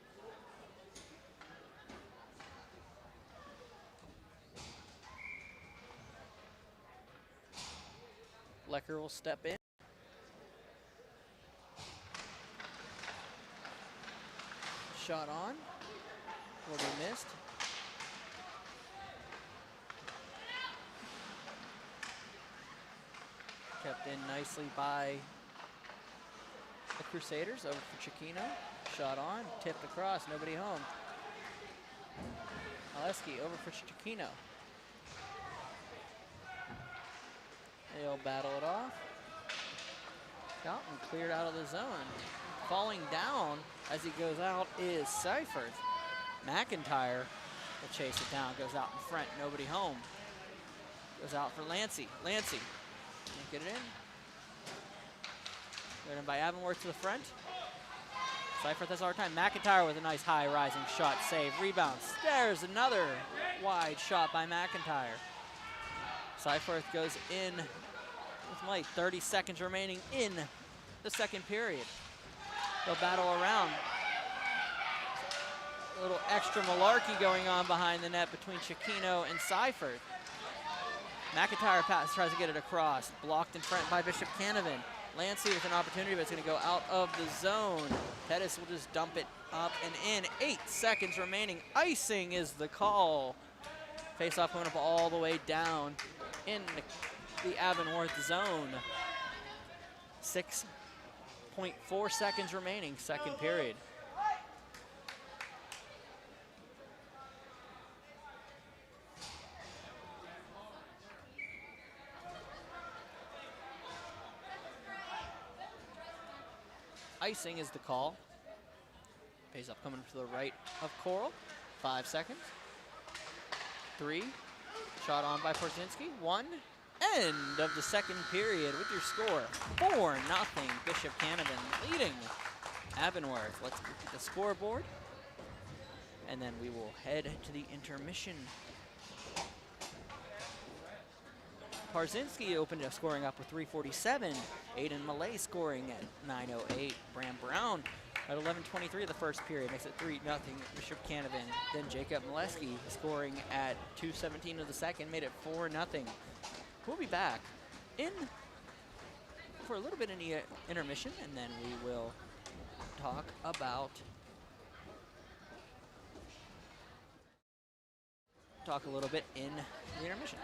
Lecker will step in. Shot on. Will be missed. Kept in nicely by the Crusaders. Over for Cecchino. Shot on. Tipped across. Nobody home. Oleski over for Cecchino. They'll battle it off. Out and cleared out of the zone. Falling down as he goes out is Seifert. McIntyre will chase it down. Goes out in front. Nobody home. Goes out for Lancey. Lancey. Can't get it in. Cleared in by Avonworth to the front. Seifert has a hard time. McIntyre with a nice high rising shot. Save. Rebound. There's another wide shot by McIntyre. Seifert goes in with like 30 seconds remaining in the second period. They'll battle around. A little extra malarkey going on behind the net between Cecchino and Seifert. McIntyre pass tries to get it across. Blocked in front by Bishop Canevin. Lancey with an opportunity, but it's going to go out of the zone. Pettis will just dump it up and in. 8 seconds remaining. Icing is the call. Face-off coming up all the way down in the Avonworth zone. 6.4 seconds remaining, second period. Icing is the call. Pays up coming to the right of Coral. 5 seconds. 3. Shot on by Porzinski. 1. End of the second period with your score. 4-0. Bishop Canevin leading Avonworth. Let's look at the scoreboard. And then we will head to the intermission. Porzinski opened up scoring up with 347. Aiden Malay scoring at 908. Bram Brown at 11:23 of the first period makes it 3-0 Bishop Canevin. Then Jacob Molesky scoring at 2:17 of the second made it 4-0. We'll be back in for a little bit in the intermission, and then we will talk a little bit in the intermission.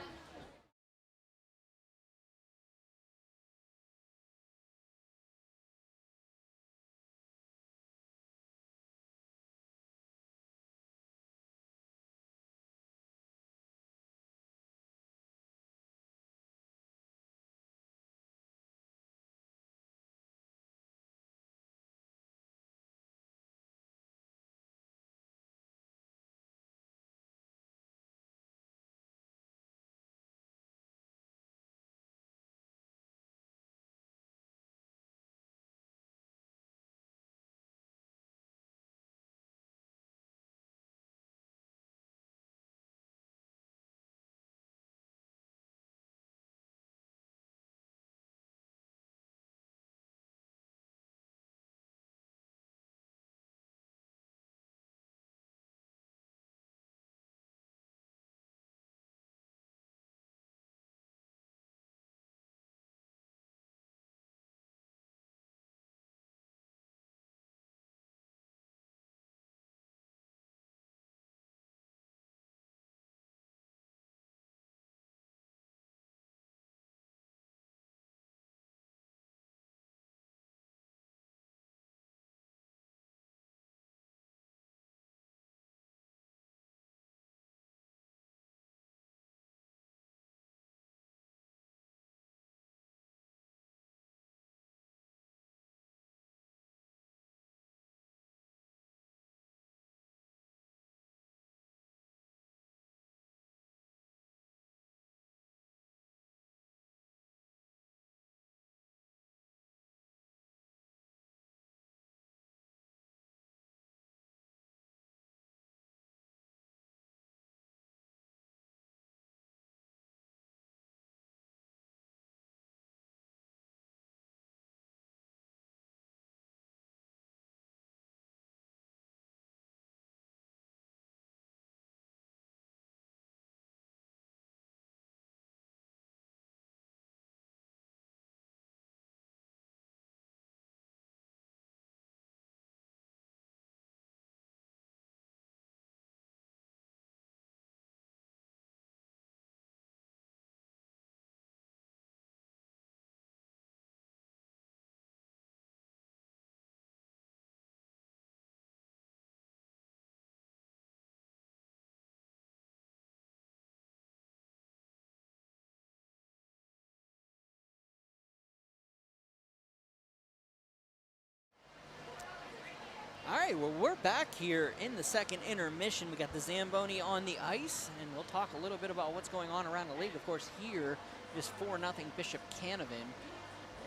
All right, well, we're back here in the second intermission. We got the Zamboni on the ice, and we'll talk a little bit about what's going on around the league. Of course, here is 4-0 Bishop Canevin,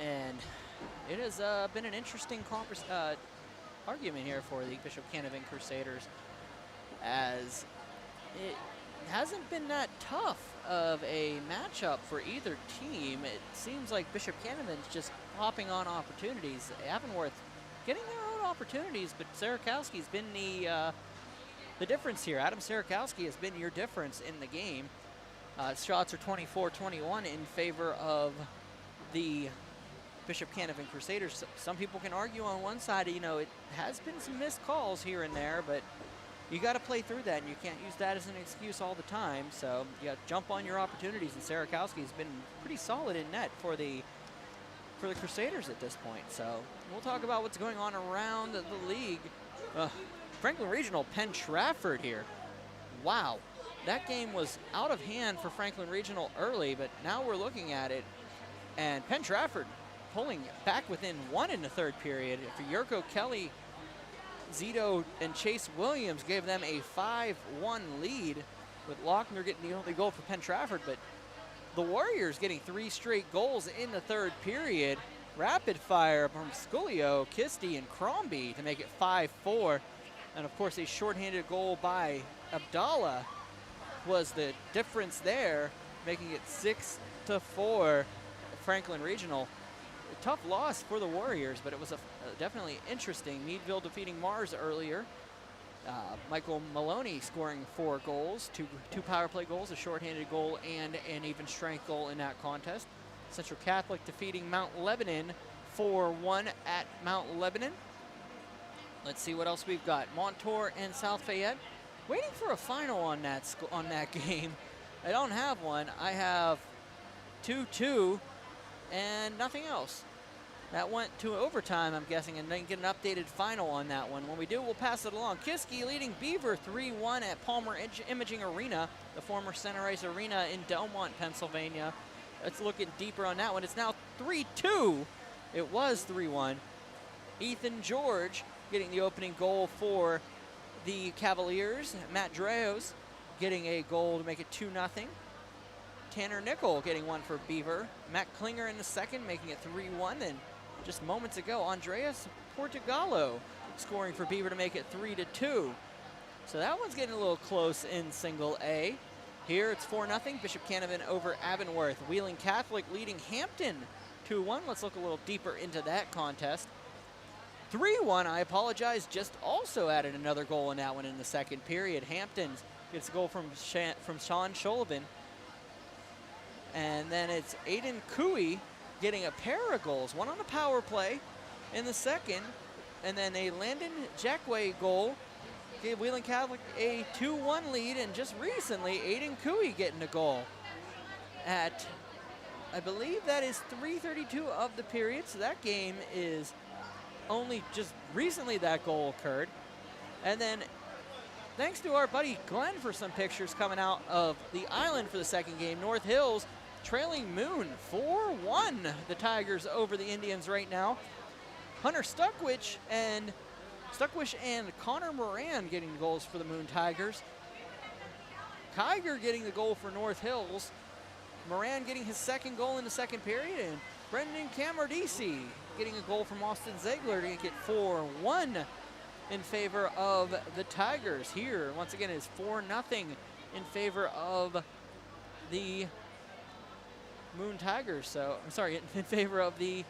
and it has been an interesting argument here for the Bishop Canevin Crusaders, as it hasn't been that tough of a matchup for either team. It seems like Bishop Canevin's just hopping on opportunities. Avonworth getting their own opportunities, but Sarakowski's been the difference here. Adam Sarakowski has been your difference in the game. Shots are 24-21 in favor of the Bishop Canevin Crusaders. Some people can argue on one side, you know, it has been some missed calls here and there, but you got to play through that, and you can't use that as an excuse all the time. So you got to jump on your opportunities, and Sarakowski has been pretty solid in net for the Crusaders at this point. So we'll talk about what's going on around the league. Franklin Regional, Penn Trafford here. Wow, that game was out of hand for Franklin Regional early, but now we're looking at it, and Penn Trafford pulling back within one in the third period. For Yurko Kelly, Zito and Chase Williams gave them a 5-1 lead, with Lochner getting the only goal for Penn Trafford, but the Warriors getting 3 straight goals in the third period. Rapid fire from Sculio, Kisti, and Crombie to make it 5-4. And of course, a shorthanded goal by Abdallah was the difference there, making it 6-4 Franklin Regional. A tough loss for the Warriors, but it was a definitely interesting. Meadville defeating Mars earlier. Michael Maloney scoring 4 goals, two power play goals, a shorthanded goal, and an even strength goal in that contest. Central Catholic defeating Mount Lebanon 4-1 at Mount Lebanon. Let's see what else we've got. Montour and South Fayette. Waiting for a final on that game. I don't have one. I have 2-2 and nothing else. That went to overtime, I'm guessing, and then get an updated final on that one. When we do, we'll pass it along. Kiski leading Beaver 3-1 at Palmer Imaging Arena, the former Center Ice Arena in Delmont, Pennsylvania. Let's look deeper on that one. It's now 3-2. It was 3-1. Ethan George getting the opening goal for the Cavaliers. Matt Dreos getting a goal to make it 2-0. Tanner Nickel getting one for Beaver. Matt Klinger in the second, making it 3-1. And just moments ago, Andreas Portugallo scoring for Beaver to make it 3-2. So that one's getting a little close in single A. Here it's 4-0, Bishop Canevin over Avonworth. Wheeling Catholic leading Hampton 2-1. Let's look a little deeper into that contest. 3-1, I apologize, just also added another goal in that one in the second period. Hampton gets a goal from Sean Sullivan. And then it's Aiden Cooey getting a pair of goals, one on the power play in the second, and then a Landon Jackway goal gave Wheeling Catholic a 2-1 lead, and just recently, Aiden Cooey getting a goal at, I believe that is 3:32 of the period, so that game is only just recently that goal occurred. And then thanks to our buddy Glenn for some pictures coming out of the island for the second game. North Hills trailing Moon 4-1. The Tigers over the Indians right now. Hunter Stuckwish and Connor Moran getting the goals for the Moon Tigers. Kiger getting the goal for North Hills. Moran getting his second goal in the second period, and Brendan Camardisi getting a goal from Austin Ziegler to get 4-1 in favor of the Tigers. Here, once again, is 4-0 in favor of the Moon Tigers. So, I'm sorry, in favor of the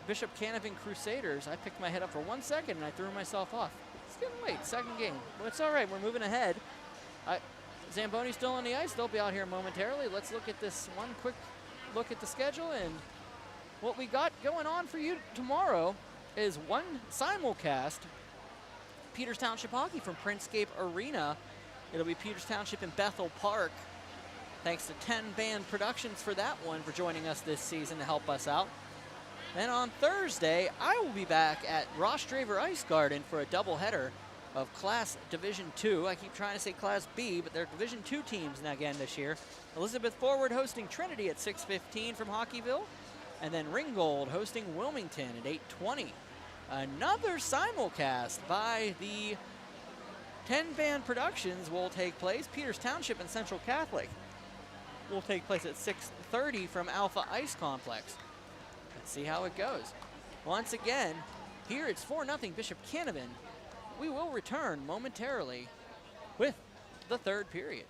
Bishop Canevin Crusaders. I picked my head up for 1 second and I threw myself off. It's getting late, second game. But it's all right, we're moving ahead. Zamboni's still on the ice. They'll be out here momentarily. Let's look at this one quick look at the schedule, and what we got going on for you tomorrow is one simulcast. Peters Township Hockey from Printscape Arena. It'll be Peters Township in Bethel Park. Thanks to 10 Band Productions for that one, for joining us this season to help us out. Then on Thursday, I will be back at Ross Draver Ice Garden for a doubleheader of Class Division II. I keep trying to say Class B, but they're Division II teams again this year. Elizabeth Forward hosting Trinity at 6:15 from Hockeyville. And then Ringgold hosting Wilmington at 8:20. Another simulcast by the 10 Band Productions will take place. Peters Township and Central Catholic will take place at 6:30 from Alpha Ice Complex. Let's see how it goes. Once again, here it's 4-0 Bishop Canevin. We will return momentarily with the third period.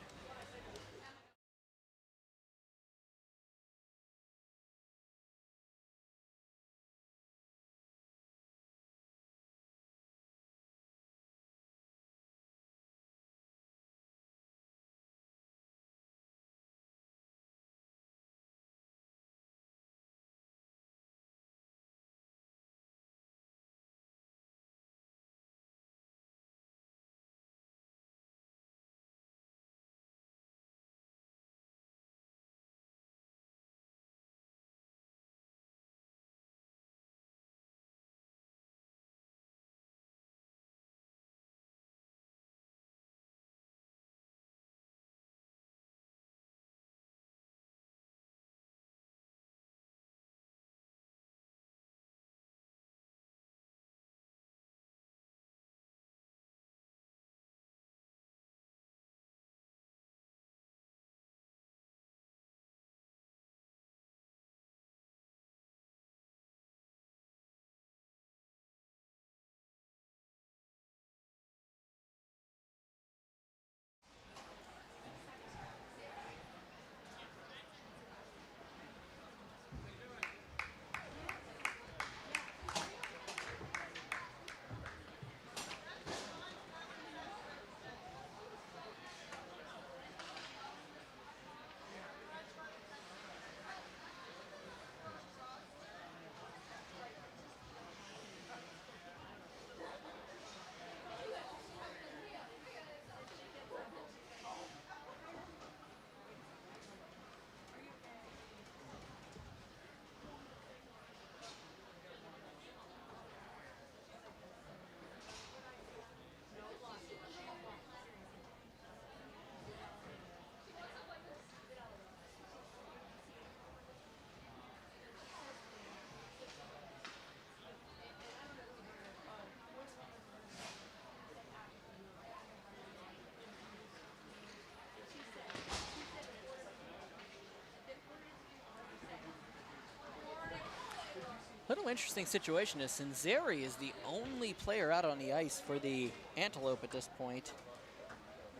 little interesting situation is Sinzeri is the only player out on the ice for the Antelope at this point.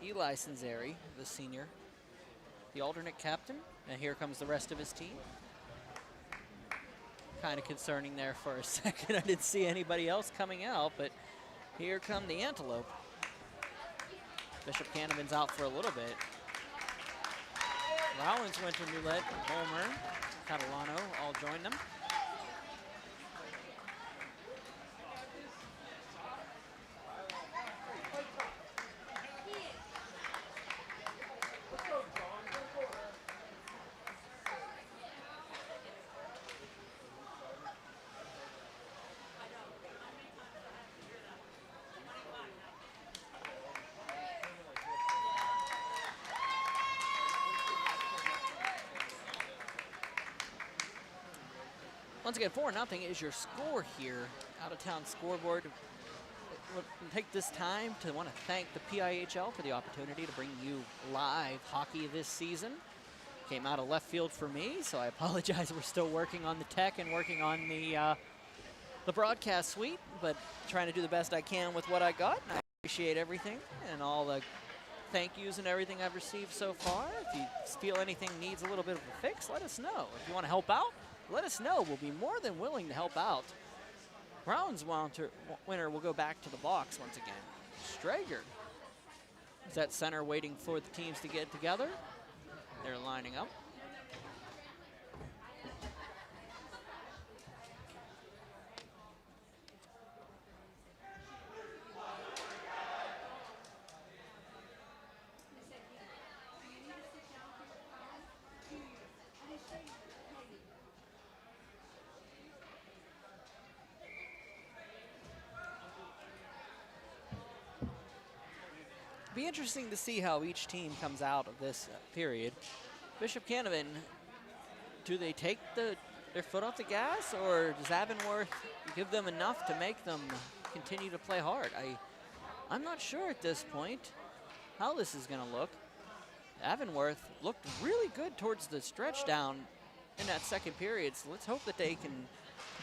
Eli Sinzeri, the senior, the alternate captain, and here comes the rest of his team. Kind of concerning there for a second. I didn't see anybody else coming out, but here come the Antelope. Bishop Canevin's out for a little bit. Rollins, Winter, Newlet, Homer, Catalano all join them. Once again, 4-0 is your score here. Out-of-town scoreboard. We'll take this time to want to thank the PIHL for the opportunity to bring you live hockey this season. Came out of left field for me, so I apologize. We're still working on the tech and working on the broadcast suite, but trying to do the best I can with what I got. I appreciate everything and all the thank yous and everything I've received so far. If you feel anything needs a little bit of a fix, let us know. If you want to help out, let us know. We'll be more than willing to help out. Browns winner will go back to the box once again. Strager is at center waiting for the teams to get together. They're lining up. Be interesting to see how each team comes out of this period. Bishop Canevin, do they take their foot off the gas, or does Avonworth give them enough to make them continue to play hard? I'm not sure at this point how this is going to look. Avonworth looked really good towards the stretch down in that second period, so let's hope that they can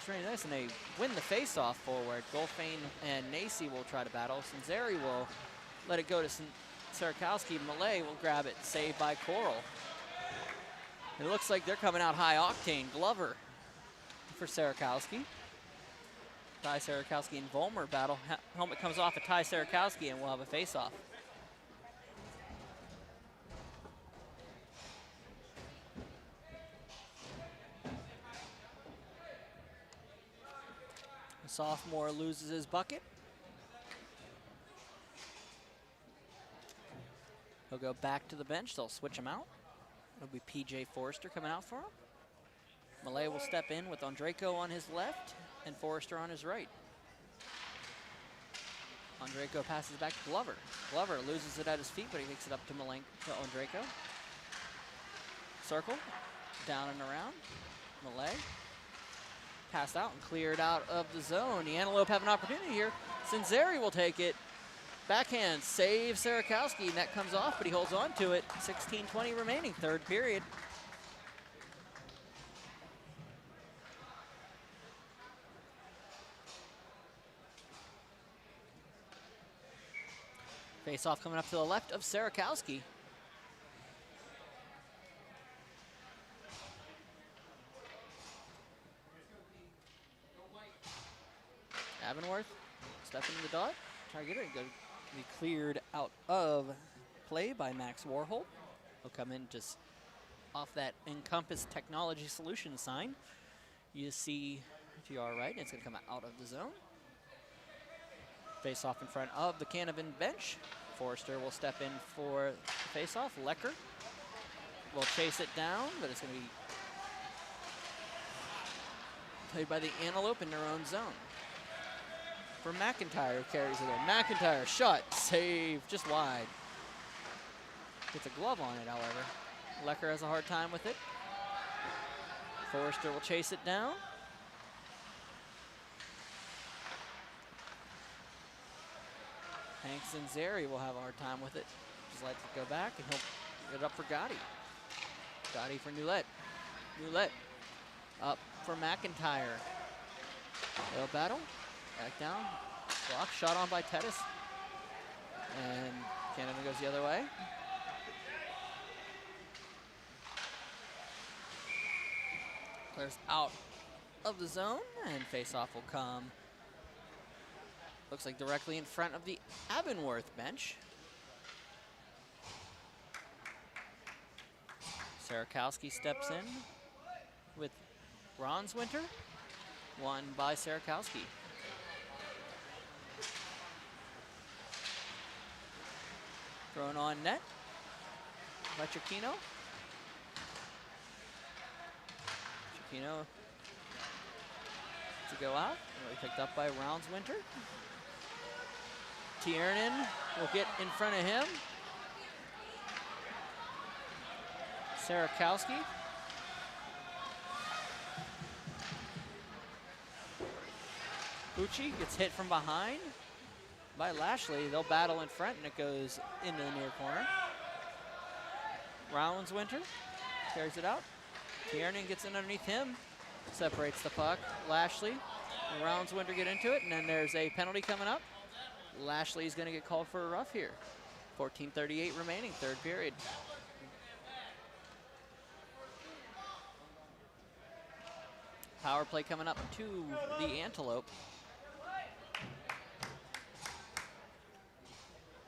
train this and they win the face-off forward. Golfane and Nacy will try to battle. Sinzeri will let it go to Sarakowski. Malay will grab it, saved by Coral. It looks like they're coming out high octane. Glover for Sarakowski. Ty Sarakowski and Volmer battle. Helmet comes off of Ty Sarakowski and we'll have a face-off. The sophomore loses his bucket. He'll go back to the bench. They'll switch him out. It'll be P.J. Forrester coming out for him. Malay will step in with Andrejko on his left and Forrester on his right. Andrejko passes back to Glover. Glover loses it at his feet, but he makes it up to Andrejko. Circle, down and around. Malay passed out and cleared out of the zone. The Antelope have an opportunity here. Sinzeri will take it. Backhand, save Sarakowski, and that comes off, but he holds on to it. 16:20 remaining, third period. Face-off coming up to the left of Sarakowski. Avonworth stepping in the dot, try to get it, go. Be cleared out of play by Max Warhol. He'll come in just off that Encompass Technology Solution sign. You see, if you are right, it's going to come out of the zone. Face off in front of the Canevin bench. Forrester will step in for the face off. Lecker will chase it down, but it's going to be played by the Antelope in their own zone. For McIntyre, who carries it in. McIntyre, shot, save, just wide. Gets a glove on it, however. Lecker has a hard time with it. Forrester will chase it down. Hank Sinzeri will have a hard time with it. Just lets it go back, and he'll get it up for Gotti. Gotti for Newlet. Newlet up for McIntyre. They'll battle. Back down. Block. Shot on by Tedis. And Canevin goes the other way. Clears out of the zone, and face-off will come. Looks like directly in front of the Avonworth bench. Sarakowski steps in with Ronswinter. Won by Sarakowski. Thrown on net by Chiquino. Chiquino to go out. Really picked up by Ronswinter. Tiernan will get in front of him. Sarakowski. Pucci gets hit from behind by Lashley. They'll battle in front, and it goes into the near corner. Ronswinter carries it out. Tiernan gets in underneath him, separates the puck. Lashley and Ronswinter get into it, and then there's a penalty coming up. Lashley's going to get called for a rough here. 14:38 remaining, third period. Power play coming up to the Antelope.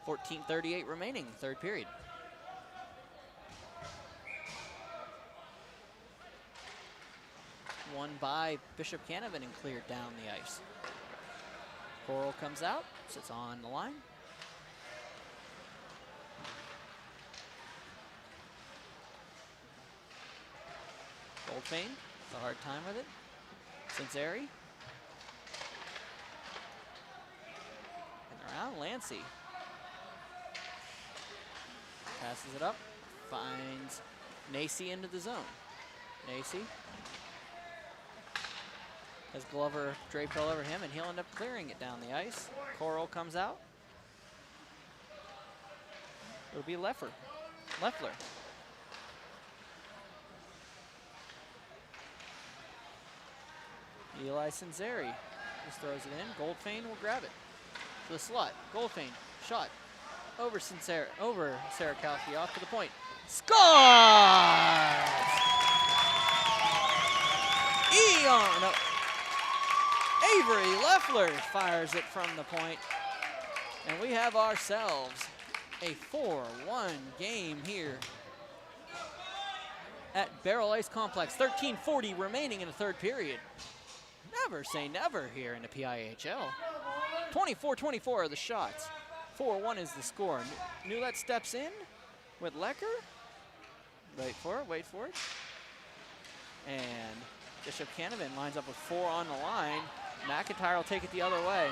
14:38 remaining, third period. Won by Bishop Canevin and cleared down the ice. Coral comes out, sits on the line. Goldfein, it's a hard time with it. Sinceri. And around Lancey. Passes it up, finds Nacy into the zone. Nacy has Glover draped all over him, and he'll end up clearing it down the ice. Coral comes out. It'll be Leffler. Eli Sinceri just throws it in. Goldfein will grab it to the slot. Goldfein, shot over Sarakowski, off to the point. Scores! Avery Leffler fires it from the point, and we have ourselves a 4-1 game here at Barrel Ice Complex. 13:40 remaining in the third period. Never say never here in the PIHL. 24-24 are the shots. 4-1 is the score. Newlett steps in with Lecker. Wait for it. And Bishop Canevin lines up with 4 on the line. McIntyre will take it the other way.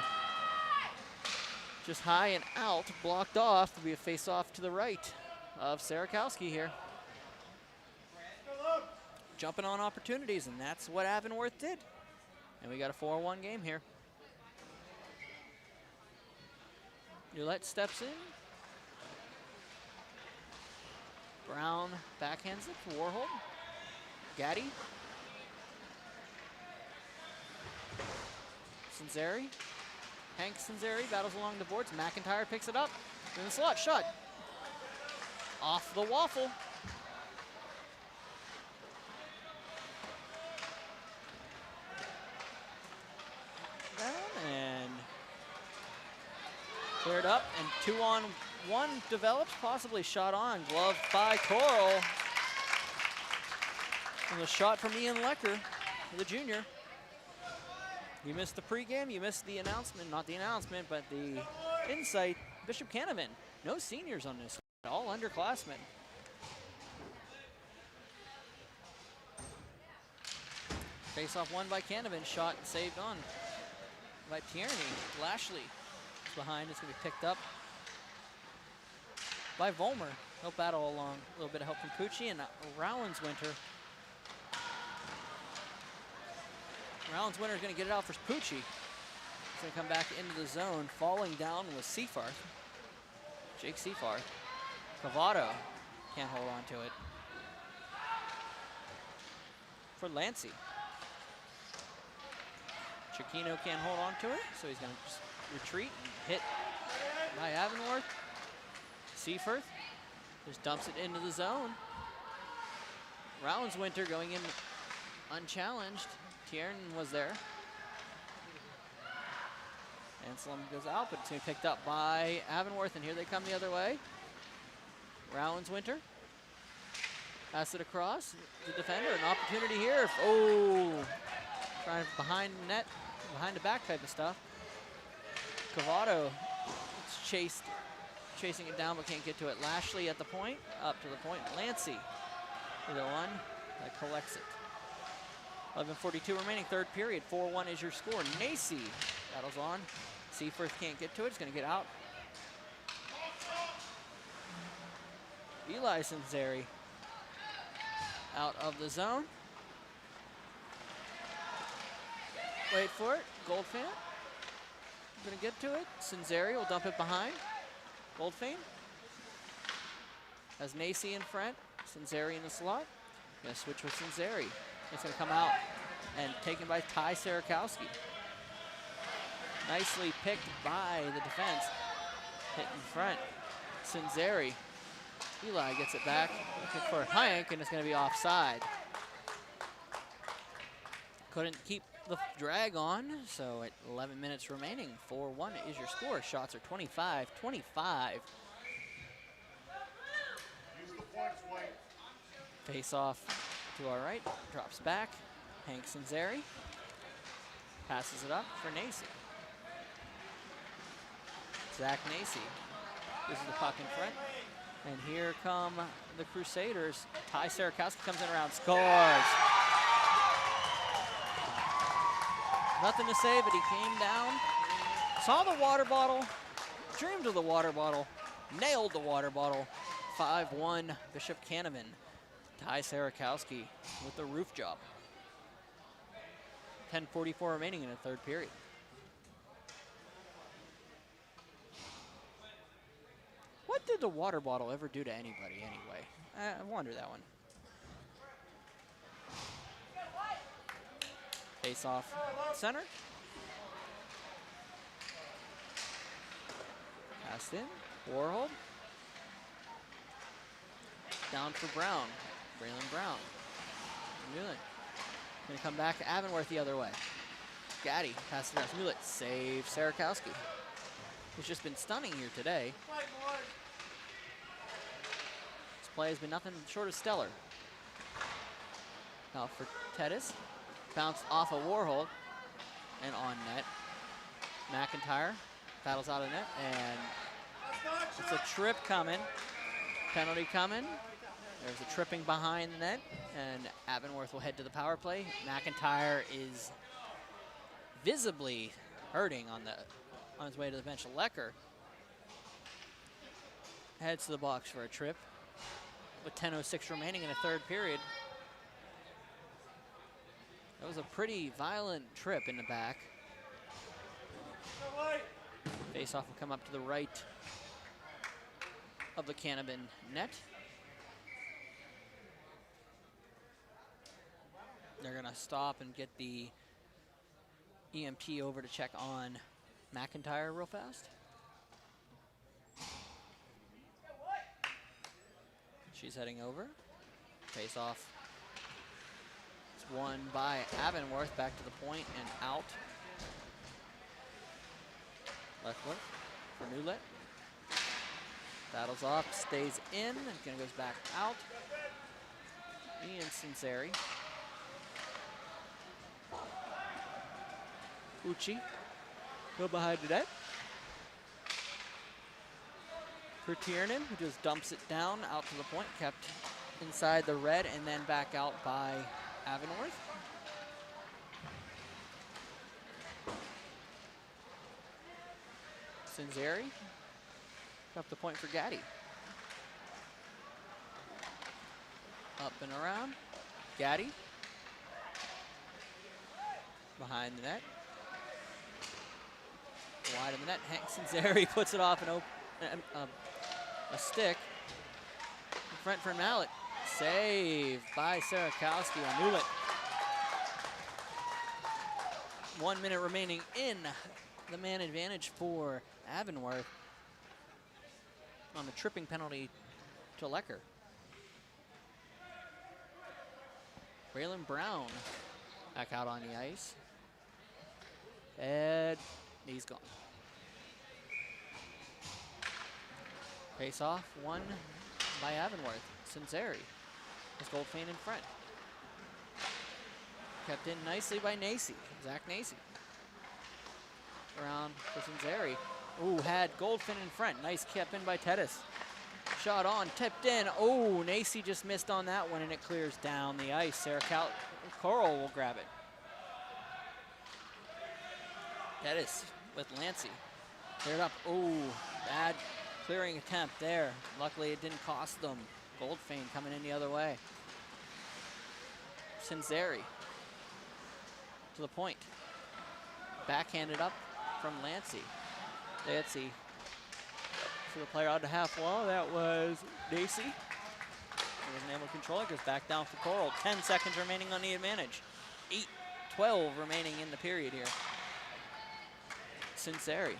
Just high and out, blocked off. Will be a face-off to the right of Sarakowski here. Jumping on opportunities, and that's what Avonworth did. And we got a 4-1 game here. Newlett steps in. Brown backhands it to Warhold. Gaddy. Sinceri. Hank Sinceri battles along the boards. McIntyre picks it up. In the slot, shot. Off the waffle. And cleared up, and 2-on-1 develops, possibly shot on. Glove by Coral. And the shot from Ian Lecker, the junior. You missed the pregame, you missed the announcement, not the announcement, but the insight. Bishop Canevin, no seniors on this, all underclassmen. Face-off won by Canevin, shot and saved on by Tierney. Lashley is behind, it's gonna be picked up by Volmer. He'll battle along, a little bit of help from Pucci and Ronswinter. Ronswinter is gonna get it out for Pucci. He's gonna come back into the zone, falling down with Seafarth. Jake Seafarth. Cavato can't hold on to it. For Lancey. Chiquino can't hold on to it, so he's going to just retreat and hit by Avonworth. Seaforth just dumps it into the zone. Winter going in unchallenged. Tiernan was there. Antelope goes out, but it's going to be picked up by Avonworth, and here they come the other way. Winter. Pass it across. The defender, an opportunity here. Oh, trying behind the net, behind the back type of stuff. Cavato chasing it down, but can't get to it. Lashley at the point, up to the point. Lancey is the one that collects it. 11:42 remaining, third period. 4-1 is your score. Nacy battles on. Seaforth can't get to it. It's going to get out. Eli Sinzeri out of the zone. Wait for it. Goldfan going to get to it. Sinzeri will dump it behind. Goldfan has Nacy in front. Sinzeri in the slot. Going to switch with Sinzeri. It's going to come out and taken by Ty Sarakowski. Nicely picked by the defense. Hit in front. Sinzeri. Eli gets it back. Looking for Hank, and it's going to be offside. Couldn't keep the drag on, so at 11 minutes remaining, 4-1 is your score. Shots are 25-25. Use the points, White. Face off to our right, drops back. Hank Sinzeri passes it up for Nacy. Zach Nacy. This is the puck in front. And here come the Crusaders. Ty Sarakowski comes in around, scores. Nothing to say, but he came down, saw the water bottle, dreamed of the water bottle, nailed the water bottle. 5-1 Bishop Canevin. Ty Sarakowski with the roof job. 10:44 remaining in the third period. What did the water bottle ever do to anybody anyway? I wonder that one. Face off center. Passed in. Warhold. Down for Brown. Braylon Brown. Mulet. Gonna come back to Avonworth the other way. Gaddy passes it out to Mulet. Save Sarakowski, who's just been stunning here today. This play has been nothing short of stellar. Now for Tedis. Bounced off of Warhold and on net. McIntyre battles out of net, and it's a trip coming. Penalty coming. There's a tripping behind the net, and Avonworth will head to the power play. McIntyre is visibly hurting on his way to the bench. Lecker heads to the box for a trip with 10:06 remaining in the third period. That was a pretty violent trip in the back. Face-off will come up to the right of the Canevin net. They're gonna stop and get the EMT over to check on McIntyre real fast. She's heading over. Face-off. Won by Avonworth, back to the point and out. Left foot for Mulet. Battles off, stays in, and again goes back out. Ian Sinzeri. Uchi, go behind the net. For Tiernan, who just dumps it down out to the point, kept inside the red and then back out by Avonworth. Sinzeri up the point for Gaddy. Up and around. Gaddy behind the net. Wide of the net. Hank Sinzeri puts it off a stick. In front for Mallet. Save by Sarakowski on Mulet. 1 minute remaining in the man advantage for Avonworth on the tripping penalty to Lecker. Braylon Brown back out on the ice. And he's gone. Face off, won by Avonworth. Sinceri has Goldfein in front. Kept in nicely by Nacy, Zach Nacy. Around for Sinceri. Ooh, had Goldfein in front. Nice kept in by Tedis. Shot on, tipped in. Oh, Nacy just missed on that one, and it clears down the ice. Sarah Coral will grab it. Tedis with Lancey. Cleared up. Oh, bad clearing attempt there. Luckily, it didn't cost them. Goldfein coming in the other way. Sinceri to the point. Backhanded up from Lancey. Lancey to the player out to half wall. That was Nacy. He wasn't able to control it. Goes back down for Coral. 10 seconds remaining on the advantage. 8:12 remaining in the period here. Sinceri.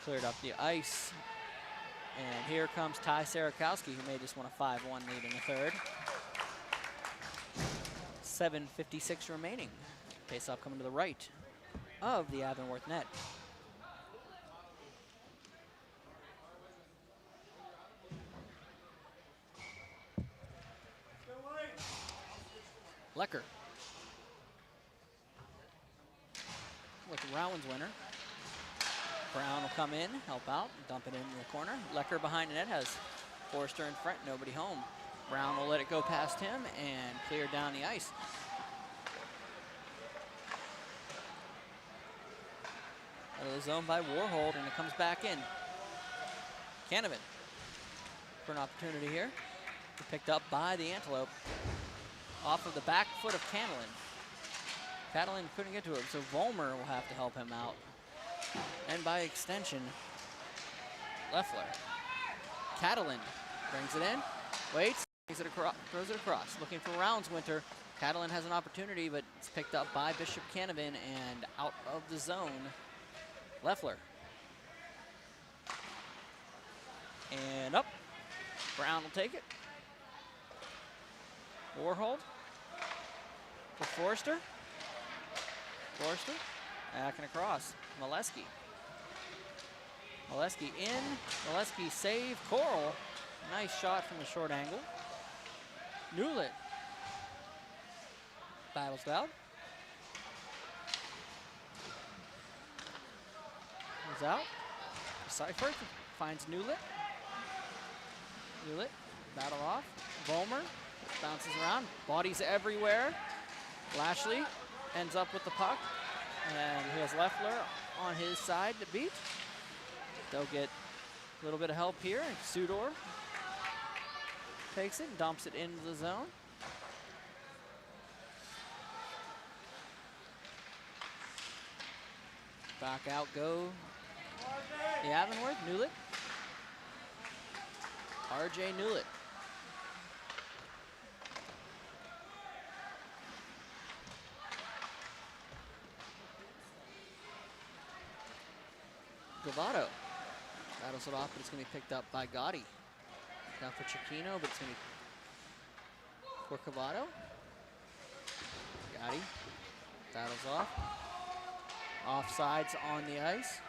Cleared up the ice. And here comes Ty Sarakowski, who made this one a 5-1 lead in the third. 7:56 remaining. Face-off coming to the right of the Avonworth net. Lecker with Rowan's winner. Brown will come in, help out, dump it into the corner. Lecker behind the net has Forrester in front, nobody home. Brown will let it go past him and clear down the ice. Out of the zone by Warhold, and it comes back in. Canevin for an opportunity here. Picked up by the Antelope. Off of the back foot of Catalin. Catalin couldn't get to it, so Volmer will have to help him out. And by extension, Leffler. Catalin brings it in, waits, brings it across, throws it across. Looking for Roundswinter. Catalin has an opportunity, but it's picked up by Bishop Canevin and out of the zone. Leffler. And up. Brown will take it. Warhold for Forrester. Forrester back and across. Molesky. Molesky in. Molesky save. Coral. Nice shot from the short angle. Newlett battles out. Goes out. Seifert finds Newlett. Newlett battle off. Volmer bounces around. Bodies everywhere. Lashley ends up with the puck. And he has Leffler on his side to beat. They'll get a little bit of help here. Sudor takes it and dumps it into the zone. Back out go the Avonworth. Newlett. RJ Newlett. Gavato battles it off, but it's going to be picked up by Gotti. Down for Cicchino, but it's going to be for Gavato. Gotti battles off. Offsides on the ice.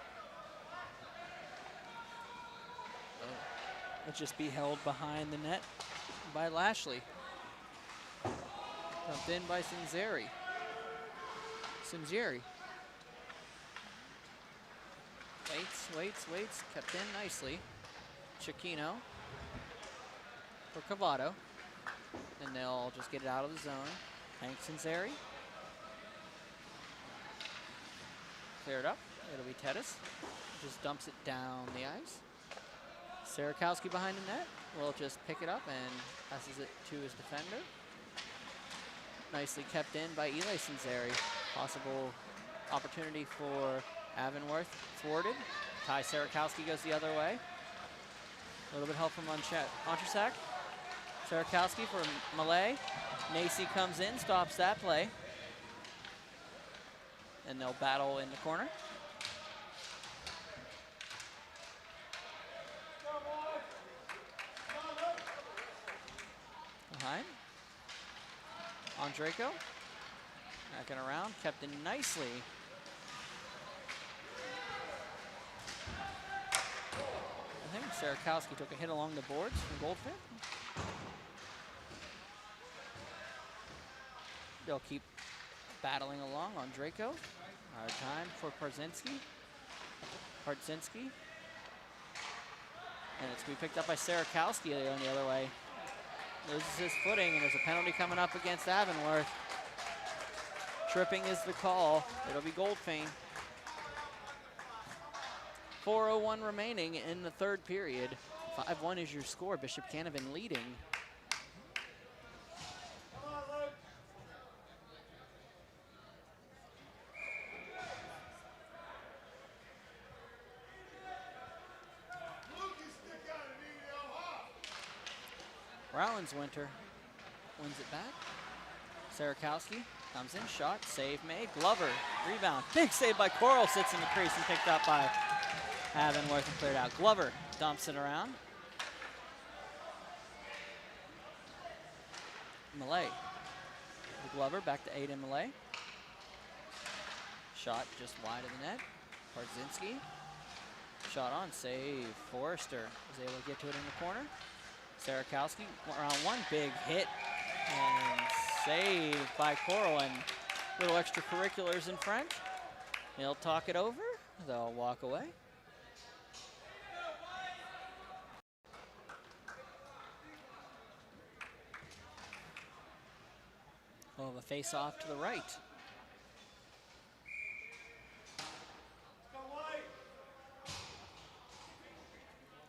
Let's just be held behind the net by Lashley. Dumped in by Sinceri. Waits, kept in nicely. Cicchino for Cavato. And they'll just get it out of the zone. Hank Sinceri. Cleared up. It'll be Tedis. Just dumps it down the ice. Sarakowski behind the net will just pick it up and passes it to his defender. Nicely kept in by Eli Sinceri. Possible opportunity for Avonworth, thwarted. Ty Sarakowski goes the other way. A little bit help from Ontrasak. Sarakowski for Malay. Nacy comes in, stops that play. And they'll battle in the corner. Behind. Andrejko. Backing around, kept in nicely. I think Sarakowski took a hit along the boards from Goldfin. They'll keep battling along on Draco. Hard time for Partzinski. And it's to be picked up by Sarakowski on the other way. Loses his footing, and there's a penalty coming up against Avonworth. Tripping is the call. It'll be Goldfin. 4:01 remaining in the third period. 5-1 is your score. Bishop Canevin leading. Winter wins it back. Sarakowski comes in, shot, save made. Glover, rebound. Big save by Coral, sits in the crease and picked up by Avonworth and cleared out. Glover dumps it around. Malay. Glover back to Aiden Malay. Shot just wide of the net. Partzinski. Shot on, save. Forrester was able to get to it in the corner. Sarakowski around one, big hit and save by Coral, and little extracurriculars in French. He'll talk it over, they'll walk away. We'll have a face off to the right.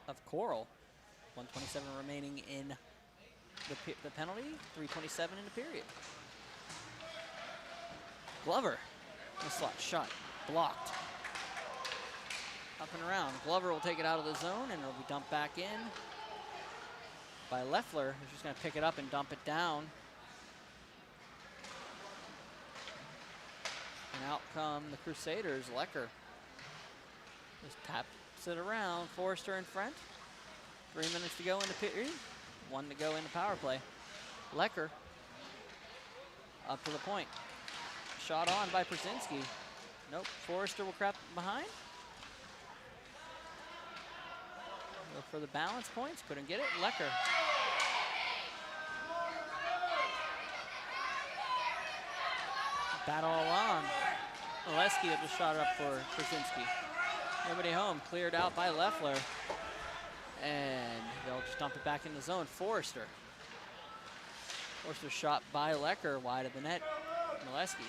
Of Coral. 127 remaining in the penalty, 3:27 in the period. Glover, the slot shot, blocked. Up and around. Glover will take it out of the zone, and it'll be dumped back in by Leffler, who's just going to pick it up and dump it down. And out come the Crusaders. Lecker just taps it around. Forrester in front. 3 minutes to go in the period. 1 to go in the power play. Lecker up to the point. Shot on by Partzinski. Nope, Forrester will crap behind. Go for the balance points, couldn't get it. Lecker. Battle along. Oleski will just shot it up for Partzinski. Nobody home, cleared out by Leffler. And they'll just dump it back in the zone. Forrester shot by Lecker, wide of the net. Molesky.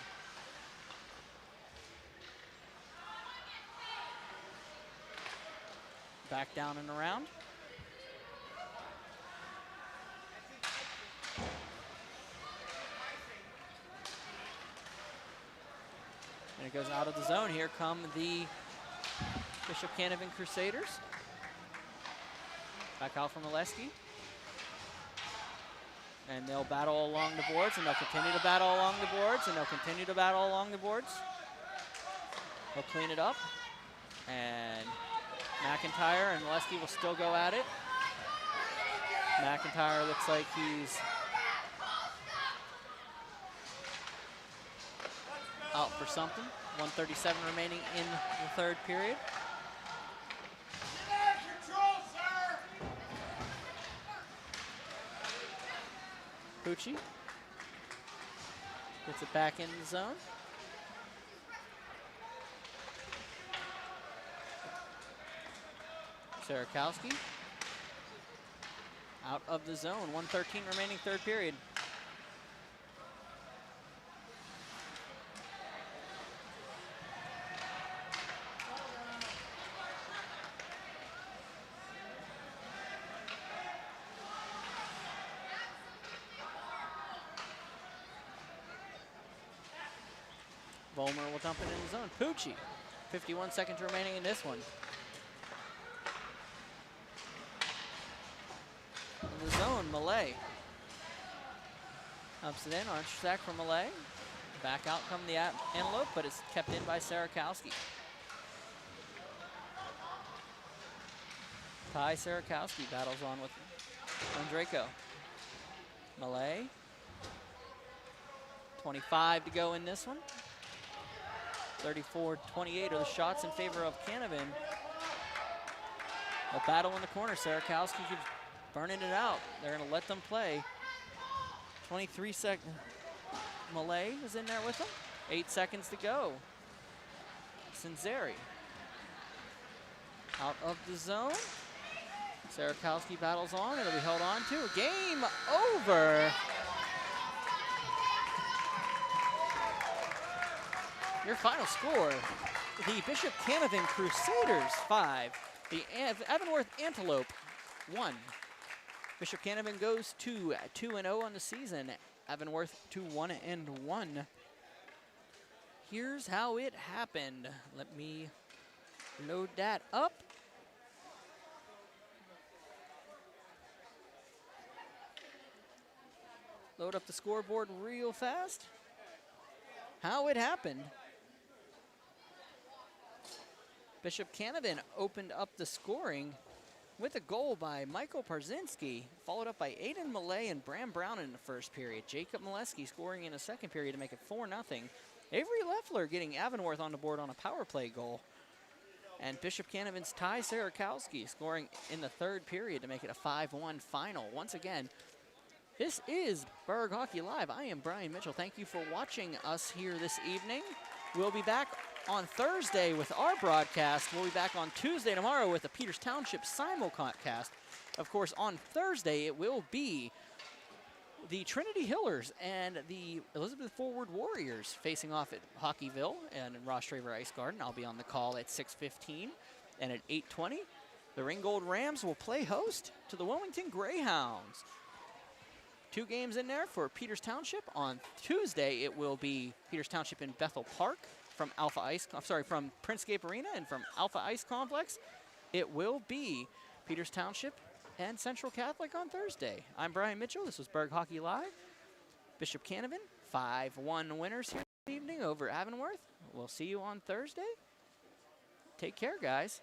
Back down and around. And it goes out of the zone. Here come the Bishop Canevin Crusaders. Back out from Oleski. And they'll battle along the boards, and they'll continue to battle along the boards, and they'll continue to battle along the boards. They'll clean it up. And McIntyre and Oleski will still go at it. McIntyre looks like he's out for something. 1:37 remaining in the third period. Pucci gets it back in the zone. Sarakowski out of the zone. 1:13 remaining third period. Volmer will dump it in the zone. Pucci, 51 seconds remaining in this one. In the zone, Malay. Ups it in, orange sack from Malay. Back out come the Antelope, but it's kept in by Sarakowski. Ty Sarakowski battles on with Andreyko. Malay. 25 to go in this one. 34-28 are the shots in favor of Canevin. A battle in the corner. Sarakowski keeps burning it out. They're going to let them play. 23 seconds. Malay is in there with them. 8 seconds to go. Sinzeri. Out of the zone. Sarakowski battles on. It'll be held on to. Game over. Your final score, the Bishop Canevin Crusaders 5, the Avonworth Antelope 1. Bishop Canevin goes to 2-0 on the season. Avonworth to 1-1. Here's how it happened. Let me load that up. Load up the scoreboard real fast. How it happened. Bishop Canevin opened up the scoring with a goal by Michael Parzinski, followed up by Aiden Malay and Bram Brown in the first period. Jacob Molesky scoring in the second period to make it 4-0. Avery Leffler getting Avonworth on the board on a power play goal. And Bishop Canevin's Ty Sarakowski scoring in the third period to make it a 5-1 final. Once again, this is Berg Hockey Live. I am Brian Mitchell. Thank you for watching us here this evening. We'll be back on Thursday with our broadcast. We'll be back on Tuesday tomorrow with the Peters Township simulcast. Of course, on Thursday, it will be the Trinity Hillers and the Elizabeth Forward Warriors facing off at Hockeyville and Ross Traver Ice Garden. I'll be on the call at 6:15, and at 8:20, the Ringgold Rams will play host to the Wilmington Greyhounds. 2 games in there for Peters Township. On Tuesday, it will be Peters Township in Bethel Park from from Princegate Arena and from Alpha Ice Complex. It will be Peters Township and Central Catholic on Thursday. I'm Brian Mitchell. This was Berg Hockey Live. Bishop Canevin, 5-1 winners here this evening over Avonworth. We'll see you on Thursday. Take care, guys.